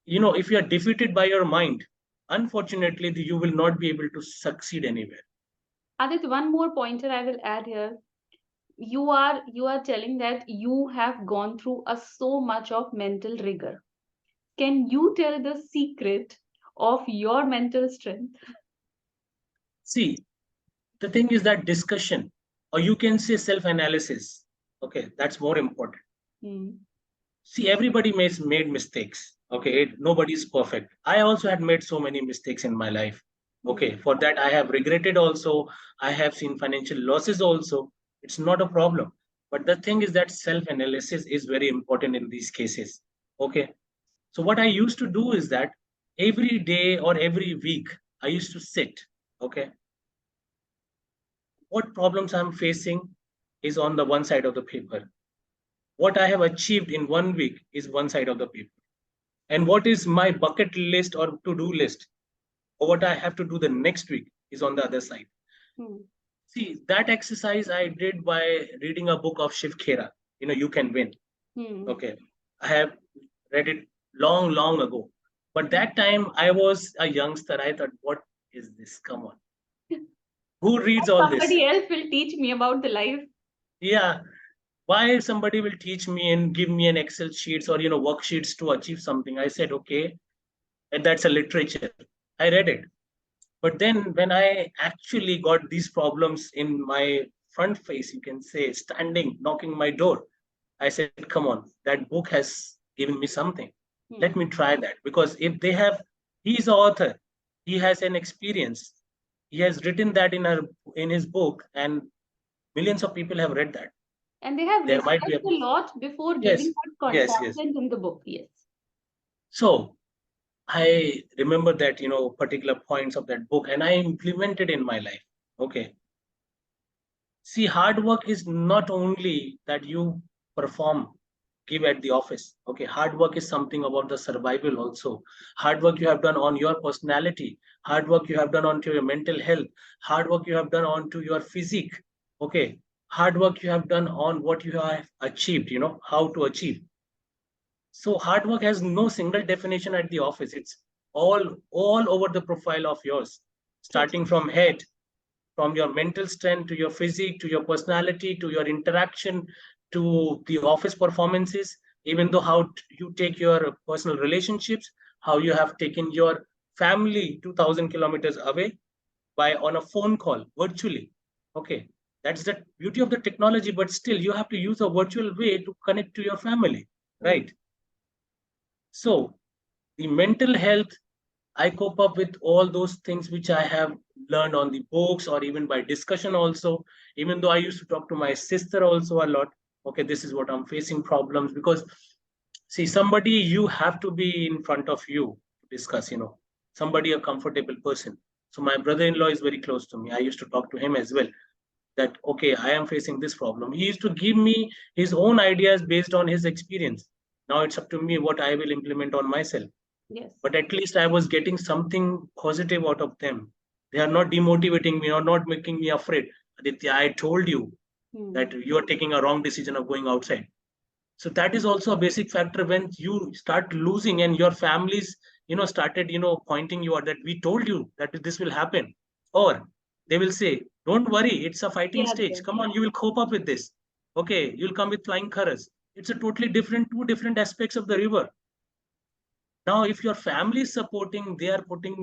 if you are defeated by your mind, unfortunately, you will not be able to succeed anywhere. Adit, one more pointer I will add here. You are telling that you have gone through a so much of mental rigor. Can you tell the secret of your mental strength? See, the thing is that discussion, or you can say self-analysis. Okay, that's more important. See, everybody made mistakes. Okay, nobody's perfect. I also had made so many mistakes in my life. Okay, for that I have regretted also. I have seen financial losses also. It's not a problem. But the thing is that self-analysis is very important in these cases. Okay, so what I used to do is that every day or every week, I used to sit. Okay, what problems I'm facing is on the one side of the paper. What I have achieved in 1 week is one side of the paper. And what is my bucket list or to-do list, or what I have to do the next week is on the other side. See, that exercise I did by reading a book of Shiv Khera, You Can Win. Okay. I have read it long, long ago. But that time I was a youngster. I thought, what is this? Come on. Who reads all this? Somebody else will teach me about the life. Yeah. Why somebody will teach me and give me an Excel sheets or worksheets to achieve something? I said, okay, and that's a literature. I read it. But then when I actually got these problems in my front face, you can say, standing, knocking my door, I said, come on, that book has given me something. Let me try that. Because if they have, he's an author, he has an experience, he has written that in his book, and millions of people have read that. And they have There might be researched a lot before yes, giving that yes, yes. content in the book. Yes. So I remember that, particular points of that book, and I implemented in my life. Okay. See, hard work is not only that you perform, give at the office. Okay. Hard work is something about the survival also. Hard work you have done on your personality. Hard work you have done onto your mental health. Hard work you have done onto your physique. Okay. Hard work you have done on what you have achieved, how to achieve. So hard work has no single definition at the office. It's all over the profile of yours, starting from head, from your mental strength to your physique, to your personality, to your interaction, to the office performances, even though how you take your personal relationships, how you have taken your family 2000 kilometers away by on a phone call virtually. Okay. That's the beauty of the technology, but still you have to use a virtual way to connect to your family, right? So the mental health, I cope up with all those things which I have learned on the books or even by discussion also. Even though I used to talk to my sister also a lot. Okay, this is what I'm facing problems, because see, somebody you have to be in front of you to discuss, somebody a comfortable person. So my brother-in-law is very close to me. I used to talk to him as well, that okay, I am facing this problem. He used to give me his own ideas based on his experience. Now it's up to me what I will implement on myself. Yes. But at least I was getting something positive out of them. They are not demotivating me or not making me afraid. Aditya, I told you that you are taking a wrong decision of going outside. So that is also a basic factor. When you start losing and your families, started, pointing you out that we told you that this will happen. Or they will say, don't worry, it's a fighting Yeah, stage. yes. Come on, you will cope up with this. Okay, you'll come with flying colors. It's a totally different, two different aspects of the river. Now, if your family is supporting, they are putting,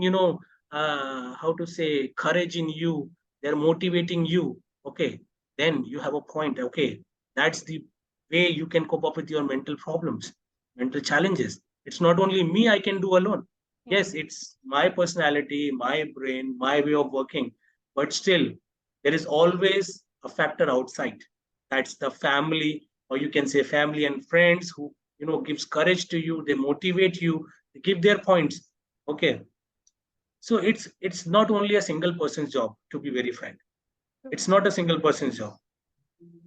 how to say, courage in you, they're motivating you. Okay, then you have a point. Okay, that's the way you can cope up with your mental problems, mental challenges. It's not only me I can do alone. Yeah. Yes, it's my personality, my brain, my way of working, but still, there is always a factor outside. That's the family, or you can say family and friends who gives courage to you. They motivate you, they give their points. Okay, so it's not only a single person's job, to be very frank. It's not a single person's job.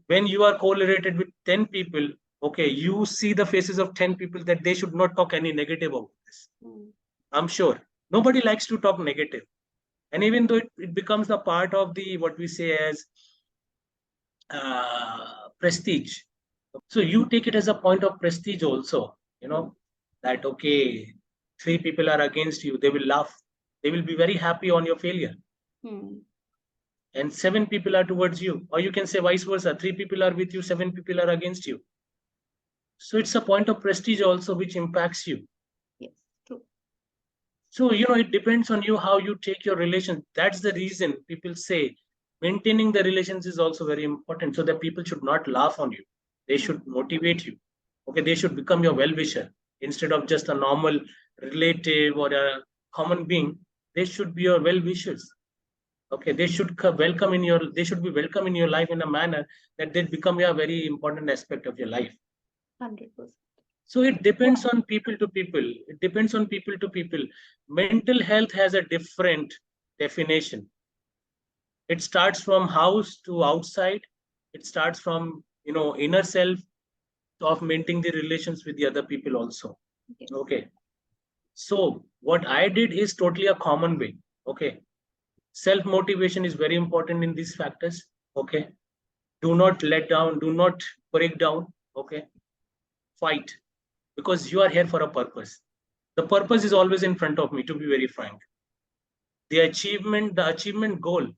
When you are correlated with 10 people, okay, you see the faces of 10 people that they should not talk any negative about this. I'm sure nobody likes to talk negative. And even though it becomes a part of the what we say as prestige. So you take it as a point of prestige also, that okay, three people are against you, they will laugh, they will be very happy on your failure. And seven people are towards you, or you can say vice versa, three people are with you, seven people are against you. So it's a point of prestige also which impacts you. Yes, true. So it depends on you how you take your relations. That's the reason people say maintaining the relations is also very important, so that people should not laugh on you, they should motivate you. Okay, they should become your well-wisher instead of just a normal relative or a common being. They should be your well-wishers. Okay, they should they should be welcome in your life in a manner that they become a very important aspect of your life. 100%. So it depends on people to people. It depends on people to people. Mental health has a different definition. It starts from house to outside. It starts from inner self, of maintaining the relations with the other people also. Yes. Okay. So what I did is totally a common way. Okay. Self motivation is very important in these factors. Okay. Do not let down. Do not break down. Okay. Fight, because you are here for a purpose. The purpose is always in front of me, to be very frank. The achievement goal,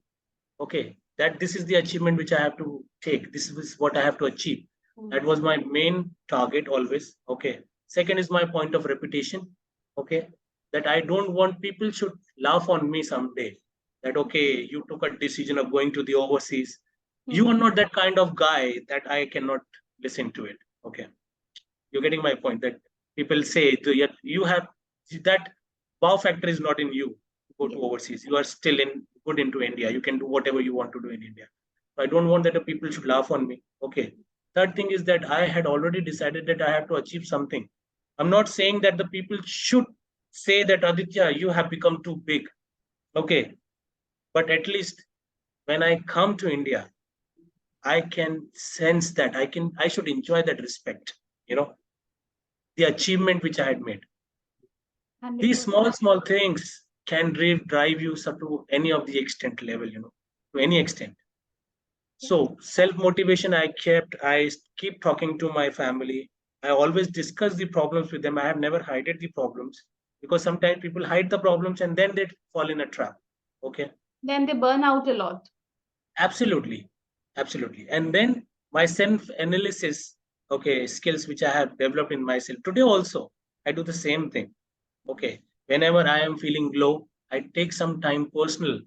okay, that this is the achievement which I have to take. This is what I have to achieve. That was my main target always. Okay. Second is my point of reputation. Okay. That I don't want people should laugh on me someday. That okay, you took a decision of going to the overseas. You are not that kind of guy that I cannot listen to it. Okay. You're getting my point, that people say you have that wow factor is not in you to go to overseas. You are still in good into India. You can do whatever you want to do in India. So I don't want that the people should laugh on me. Okay. Third thing is that I had already decided that I have to achieve something. I'm not saying that the people should say that Aditya, you have become too big. Okay. But at least when I come to India, I can sense that I should enjoy that respect, you know, the achievement which I had made. These 100%. small things can drive you to any of the extent level, to any extent. So self motivation, I keep talking to my family. I always discuss the problems with them. I have never hidden the problems, because sometimes people hide the problems and then they fall in a trap. Okay. Then they burn out a lot. Absolutely. Absolutely. And then my self analysis, okay, skills which I have developed in myself. Today also, I do the same thing. Okay. Whenever I am feeling low, I take some time personal.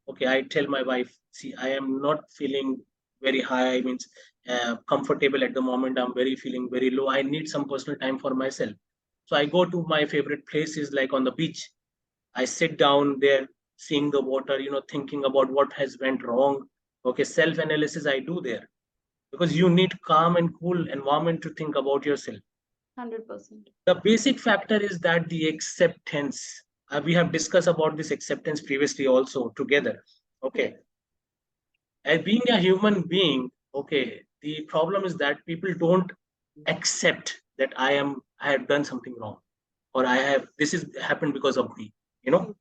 Okay. I tell my wife, see, I am not feeling very high, means comfortable at the moment. I'm very feeling very low. I need some personal time for myself. So I go to my favorite places like on the beach. I sit down there, seeing the water, thinking about what has went wrong. Okay, self-analysis I do there because you need calm and cool environment to think about yourself. 100%. The basic factor is that the acceptance. We have discussed about this acceptance previously also together. Yes. Okay, as being a human being, okay, the problem is that people don't accept that I have done something wrong, or this is happened because of me. You know,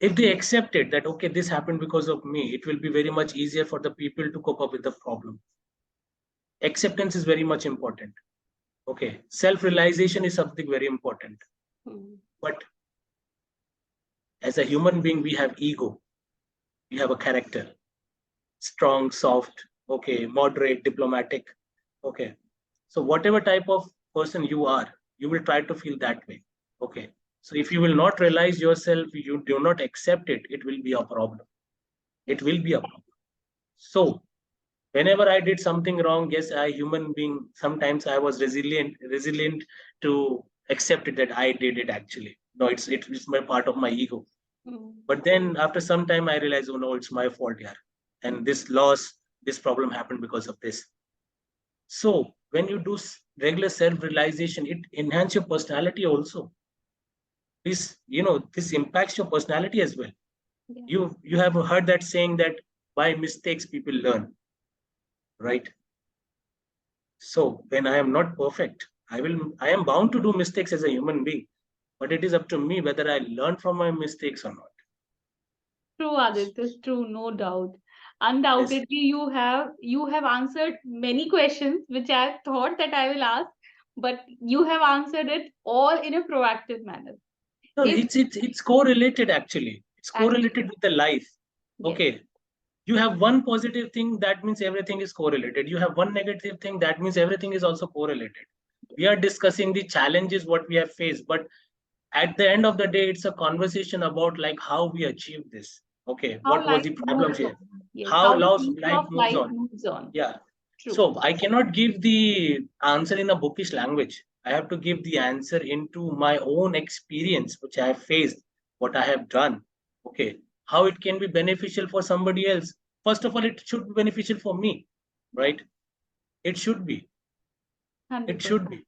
if they accept it that okay, this happened because of me, it will be very much easier for the people to cope up with the problem. Acceptance is very much important. Okay, self-realization is something very important. But as a human being, we have ego, we have a character, strong, soft, okay, moderate, diplomatic. Okay, so whatever type of person you are, you will try to feel that way. Okay, so if you will not realize yourself, you do not accept it, it will be a problem. It will be a problem. So whenever I did something wrong, yes, I human being, sometimes I was resilient to accept it that I did it actually. No, it's my part of my ego. But then after some time I realized, oh no, it's my fault here. And this problem happened because of this. So when you do regular self-realization, it enhances your personality also. This impacts your personality as well. Yeah. You have heard that saying that by mistakes people learn, right? So when I am not perfect, I am bound to do mistakes as a human being, but it is up to me whether I learn from my mistakes or not. True, Aditya, true, no doubt. Yes. Undoubtedly, you have answered many questions which I thought that I will ask, but you have answered it all in a proactive manner. No, If it's correlated actually. It's actually, correlated with the life. yes, Okay. You have one positive thing, that means everything is correlated. You have one negative thing, that means everything is also correlated. We are discussing the challenges what we have faced, but at the end of the day, it's a conversation about like how we achieve this. Okay, how what was life the problems moves here? on. Yes, How how the piece life of moves life on. moves on. Yeah. True. So I cannot give the answer in a bookish language. I have to give the answer into my own experience, which I have faced, what I have done. Okay. How it can be beneficial for somebody else. First of all, it should be beneficial for me, Yeah, right? It should be. It should 100%. be.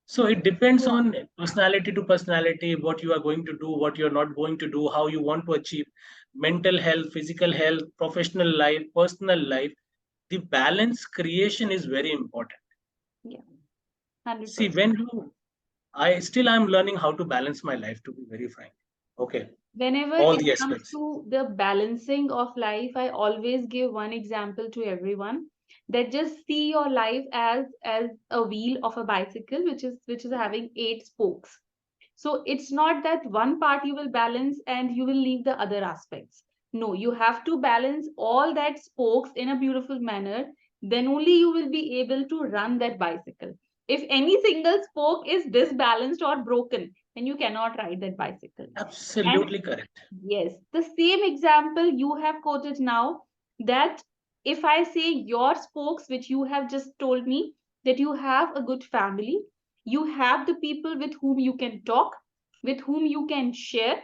So it depends True. on personality to personality, what you are going to do, what you're not going to do, how you want to achieve mental health, physical health, professional life, personal life. The balance creation is very important. Yeah, See, 100%. when you, I still I'm learning how to balance my life, to be very frank. Okay, Whenever all it the comes aspects. to the balancing of life, I always give one example to everyone, that just see your life as a wheel of a bicycle, which is having eight spokes. So it's not that one part you will balance and you will leave the other aspects. No, you have to balance all that spokes in a beautiful manner. Then only you will be able to run that bicycle. If any single spoke is disbalanced or broken, then you cannot ride that bicycle. And Absolutely correct. yes, the same example you have quoted now, that if I say your spokes, which you have just told me, that you have a good family, you have the people with whom you can talk, with whom you can share,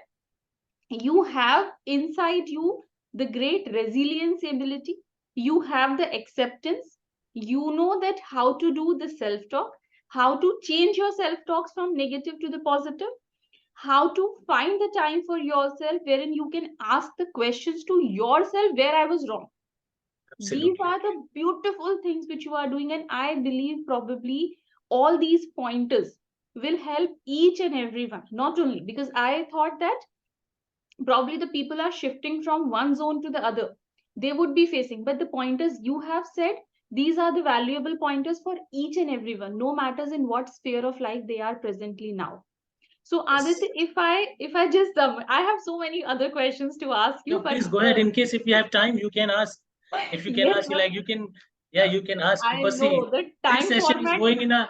you have inside you the great resilience ability, you have the acceptance, you know that how to do the self talk, how to change your self talks from negative to the positive, how to find the time for yourself wherein you can ask the questions to yourself where I was wrong. These Absolutely. are the beautiful things which you are doing, and I believe probably all these pointers will help each and everyone. Not only because I thought that probably the people are shifting from one zone to the other, they would be facing, but the pointers you have said, these are the valuable pointers for each and everyone, no matters in what sphere of life they are presently now. So Yes. Aditya, if I just I have so many other questions to ask you, No, but please go ahead. In case if you have time, you can ask. If you can yes, ask, like you can, yeah, you can ask I because see, know the this time session is format. going in a.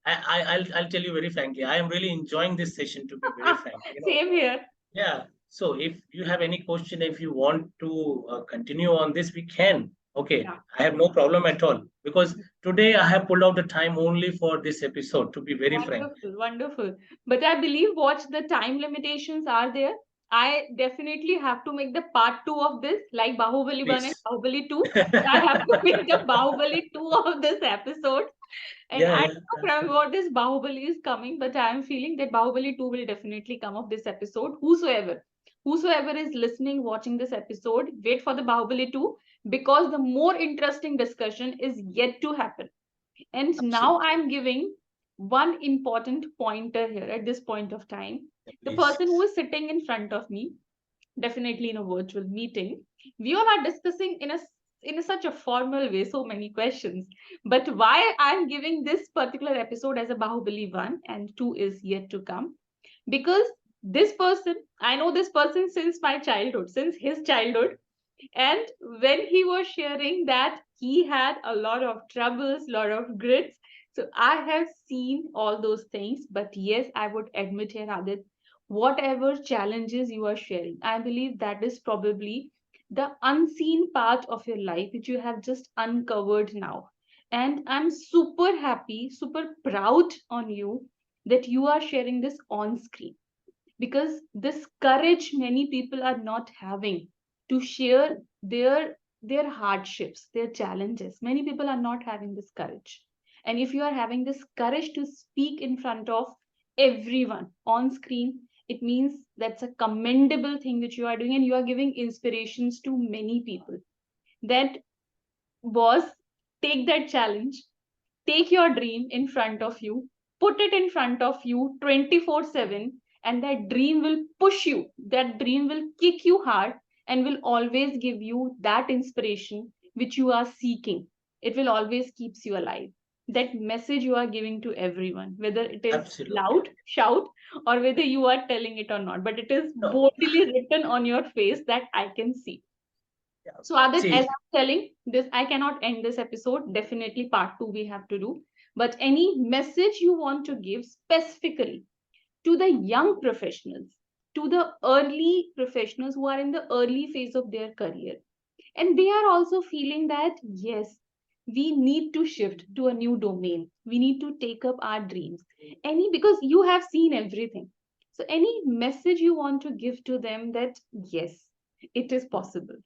I'll tell you very frankly, I am really enjoying this session. To be very frank, Same here. Yeah. So if you have any question, if you want to continue on this, we can. Okay. Yeah, I have no problem at all because today I have pulled out the time only for this episode. To be very frank. wonderful, wonderful. But I believe what the time limitations are there. I definitely have to make the part 2 of this, like Bahubali 1 and Please. Bahubali 2. I have to make the Bahubali 2 of this episode. And Yeah, I yeah. don't know from what this Bahubali is coming, but I am feeling that Bahubali 2 will definitely come of this episode. Whosoever is listening, watching this episode, wait for the Bahubali 2, because the more interesting discussion is yet to happen. And now Absolutely. I'm giving one important pointer here at this point of time. Yeah, The please. person who is sitting in front of me, definitely in a virtual meeting, we all are discussing in such a formal way so many questions. But why I'm giving this particular episode as a Bahubali 1 and 2 is yet to come, because this person, I know this person since my childhood, since his childhood. And when he was sharing that he had a lot of troubles, lot of grits, so I have seen all those things. But yes, I would admit here, Adit, whatever challenges you are sharing, I believe that is probably the unseen part of your life which you have just uncovered now. And I'm super happy, super proud on you that you are sharing this on screen, because this courage many people are not having to share their hardships, their challenges. Many people are not having this courage. And if you are having this courage to speak in front of everyone on screen, it means that's a commendable thing which you are doing, and you are giving inspirations to many people. That was, take that challenge, take your dream in front of you, put it in front of you 24/7, and that dream will push you. That dream will kick you hard and will always give you that inspiration which you are seeking. It will always keeps you alive. That message you are giving to everyone, whether it is Absolutely. loud, shout, or whether you are telling it or not, but it is No. boldly written on your face that I can see. Yeah. So, Adit, as See, I'm telling this, I cannot end this episode. Definitely, part 2 we have to do. But any message you want to give specifically to the young professionals, to the early professionals who are in the early phase of their career, and they are also feeling that, yes, we need to shift to a new domain. We need to take up our dreams. Any, because you have seen everything. So, any message you want to give to them that, yes, it is possible,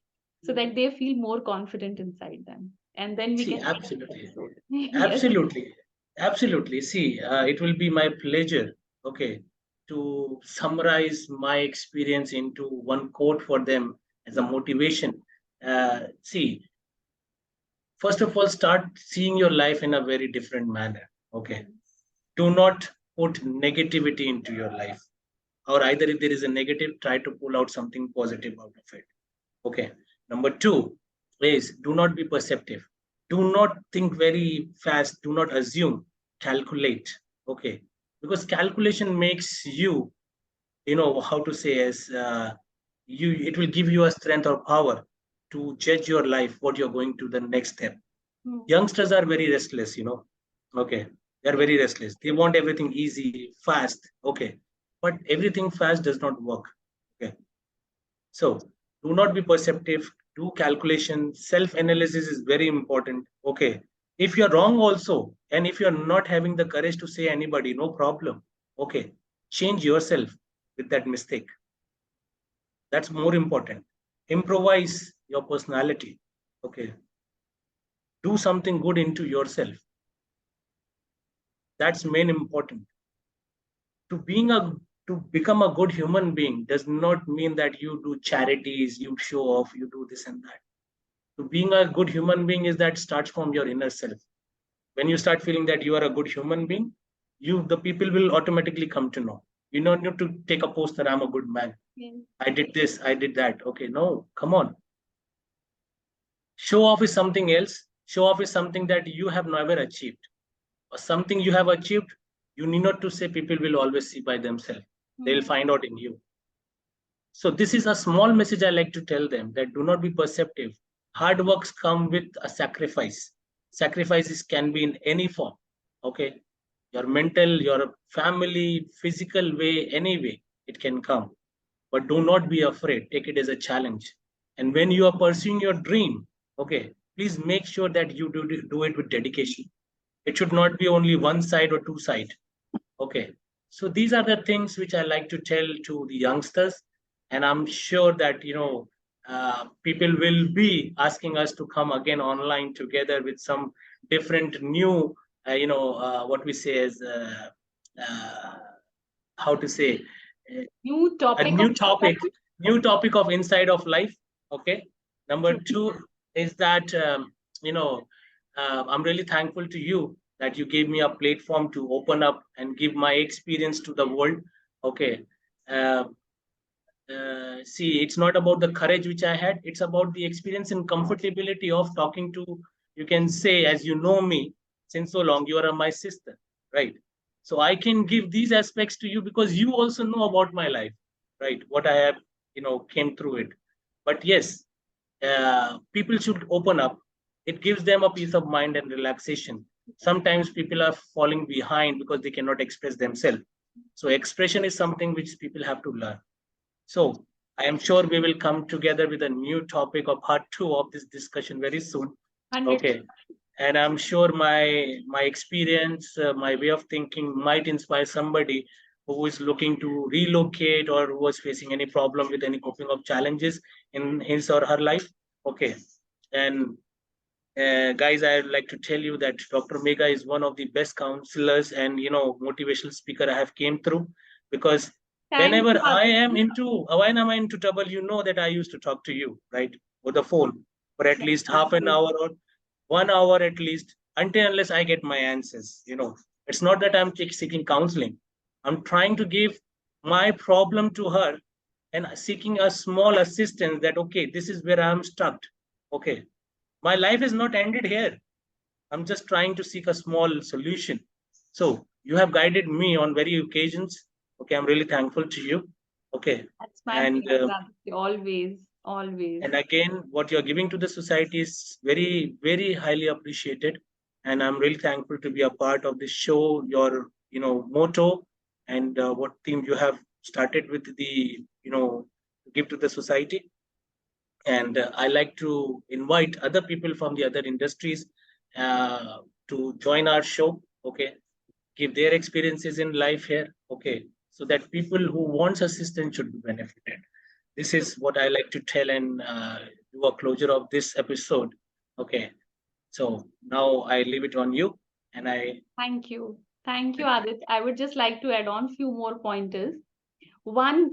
so that they feel more confident inside them. And then we see, can end this absolutely. episode. Yes. Absolutely. Absolutely. See, it will be my pleasure, okay, to summarize my experience into one quote for them as a motivation. See, first of all, start seeing your life in a very different manner. Okay. Do not put negativity into your life. Or either if there is a negative, try to pull out something positive out of it. Okay. Number two is do not be perceptive. Do not think very fast. Do not assume. Calculate. Okay. Because calculation makes you, how to say is it will give you a strength or power to judge your life, what you're going to the next step. Hmm. Youngsters are very restless. Okay. They're very restless. They want everything easy, fast. Okay. But everything fast does not work. Okay. So do not be perceptive, do calculation, self-analysis is very important. Okay. If you're wrong also, and if you're not having the courage to say anybody, no problem. Okay. Change yourself with that mistake. That's more important. Improvise your personality. Okay. Do something good into yourself. That's main important. To being a to become a good human being does not mean that you do charities, you show off, you do this and that. To being a good human being is that starts from your inner self. When you start feeling that you are a good human being, the people will automatically come to know. You don't need to take a post that I'm a good man. Yes. I did this, I did that. Okay, no, come on. Show off is something else. Show off is something that you have never achieved. Or something you have achieved, you need not to say, people will always see by themselves. They'll Hmm. find out in you. So this is a small message I like to tell them, that do not be perceptive. Hard works come with a sacrifice. Sacrifices can be in any form. Okay. Your mental, your family, physical way, any way it can come. But do not be afraid. Take it as a challenge. And when you are pursuing your dream, okay, please make sure that you do it with dedication. It should not be only one side or two side. Okay. So these are the things which I like to tell to the youngsters. And I'm sure that, people will be asking us to come again online together with some different new, what we say as, uh, how to say, uh, New a topic of new topic, discussion. new topic of inside of life. Okay. Number two is that, I'm really thankful to you that you gave me a platform to open up and give my experience to the world. Okay. Uh, See, it's not about the courage which I had. It's about the experience and comfortability of talking to, you can say, as you know me since so long, you are my sister, right? So I can give these aspects to you because you also know about my life, right? What I have, came through it. But yes, people should open up. It gives them a peace of mind and relaxation. Sometimes people are falling behind because they cannot express themselves. So expression is something which people have to learn. So I am sure we will come together with a new topic of part two of this discussion very soon. 100. Okay. And I'm sure my experience, my way of thinking might inspire somebody who is looking to relocate or who was facing any problem with any coping of challenges in his or her life. Okay. And guys, I'd like to tell you that Dr. Megha is one of the best counselors and motivational speaker I have came through, because Thank whenever you, Aditya. when I'm into trouble, you know that I used to talk to you, right, over the phone for at least half an Definitely. hour or 1 hour at least, until unless I get my answers. It's not that I'm seeking counseling. I'm trying to give my problem to her and seeking a small assistance that, okay, this is where I'm stuck. Okay, my life is not ended here. I'm just trying to seek a small solution. So you have guided me on very occasions. Okay, I'm really thankful to you. Okay, That's my and pleasure, Aditya. Always, always. and again, what you're giving to the society is very, very highly appreciated. And I'm really thankful to be a part of this show. Your, motto and what theme you have started with the, to give to the society. And I like to invite other people from the other industries uh, to join our show. Okay, give their experiences in life here. Okay, so that people who wants assistance should be benefited. This is what I like to tell and do a closure of this episode. Okay, so now I leave it on you, and I Thank you. Thank you, Adit. I would just like to add on few more pointers. One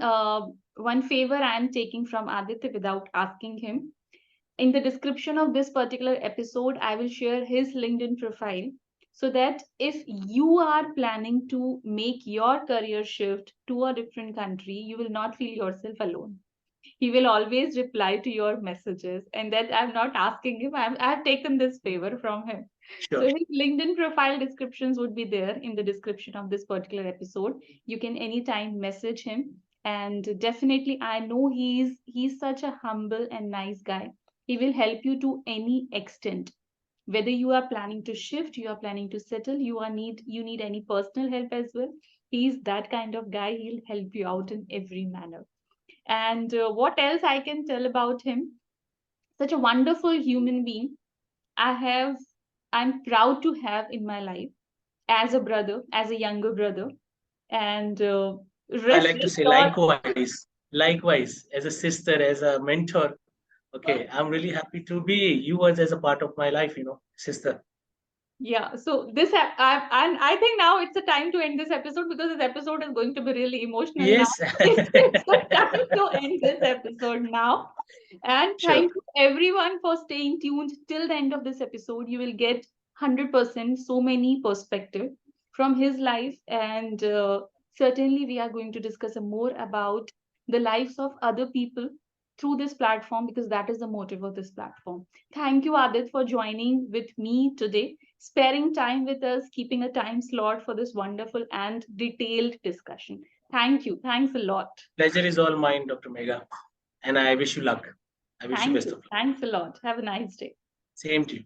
favor I am taking from Aditya without asking him. In the description of this particular episode, I will share his LinkedIn profile so that if you are planning to make your career shift to a different country, you will not feel yourself alone. He will always reply to your messages, and that I'm not asking him, I've taken this favor from him. sure. So his LinkedIn profile descriptions would be there in the description of this particular episode. You can anytime message him, and definitely I know he's such a humble and nice guy. He will help you to any extent, whether you are planning to shift, you are planning to settle, you need any personal help as well. He's that kind of guy. He'll help you out in every manner. And what else I can tell about him? Such a wonderful human being. I have, I'm proud to have in my life as a brother, as a younger brother. And I rest like to say assured, likewise, as a sister, as a mentor. Okay, I'm really happy to be you as a part of my life, sister. yeah. So and I think now it's a time to end this episode because this episode is going to be really emotional now. Yes. It's the time to end this episode now. And Sure. thank you everyone for staying tuned till the end of this episode. You will get 100% so many perspective from his life, and certainly we are going to discuss more about the lives of other people through this platform because that is the motive of this platform. Thank you, Adit, for joining with me today, sparing time with us, keeping a time slot for this wonderful and detailed discussion. Thank you. Thanks a lot. Pleasure is all mine, Dr. Megha. And I wish you luck. I wish you Thank best you. of luck. Thanks a lot. Have a nice day. Same to you.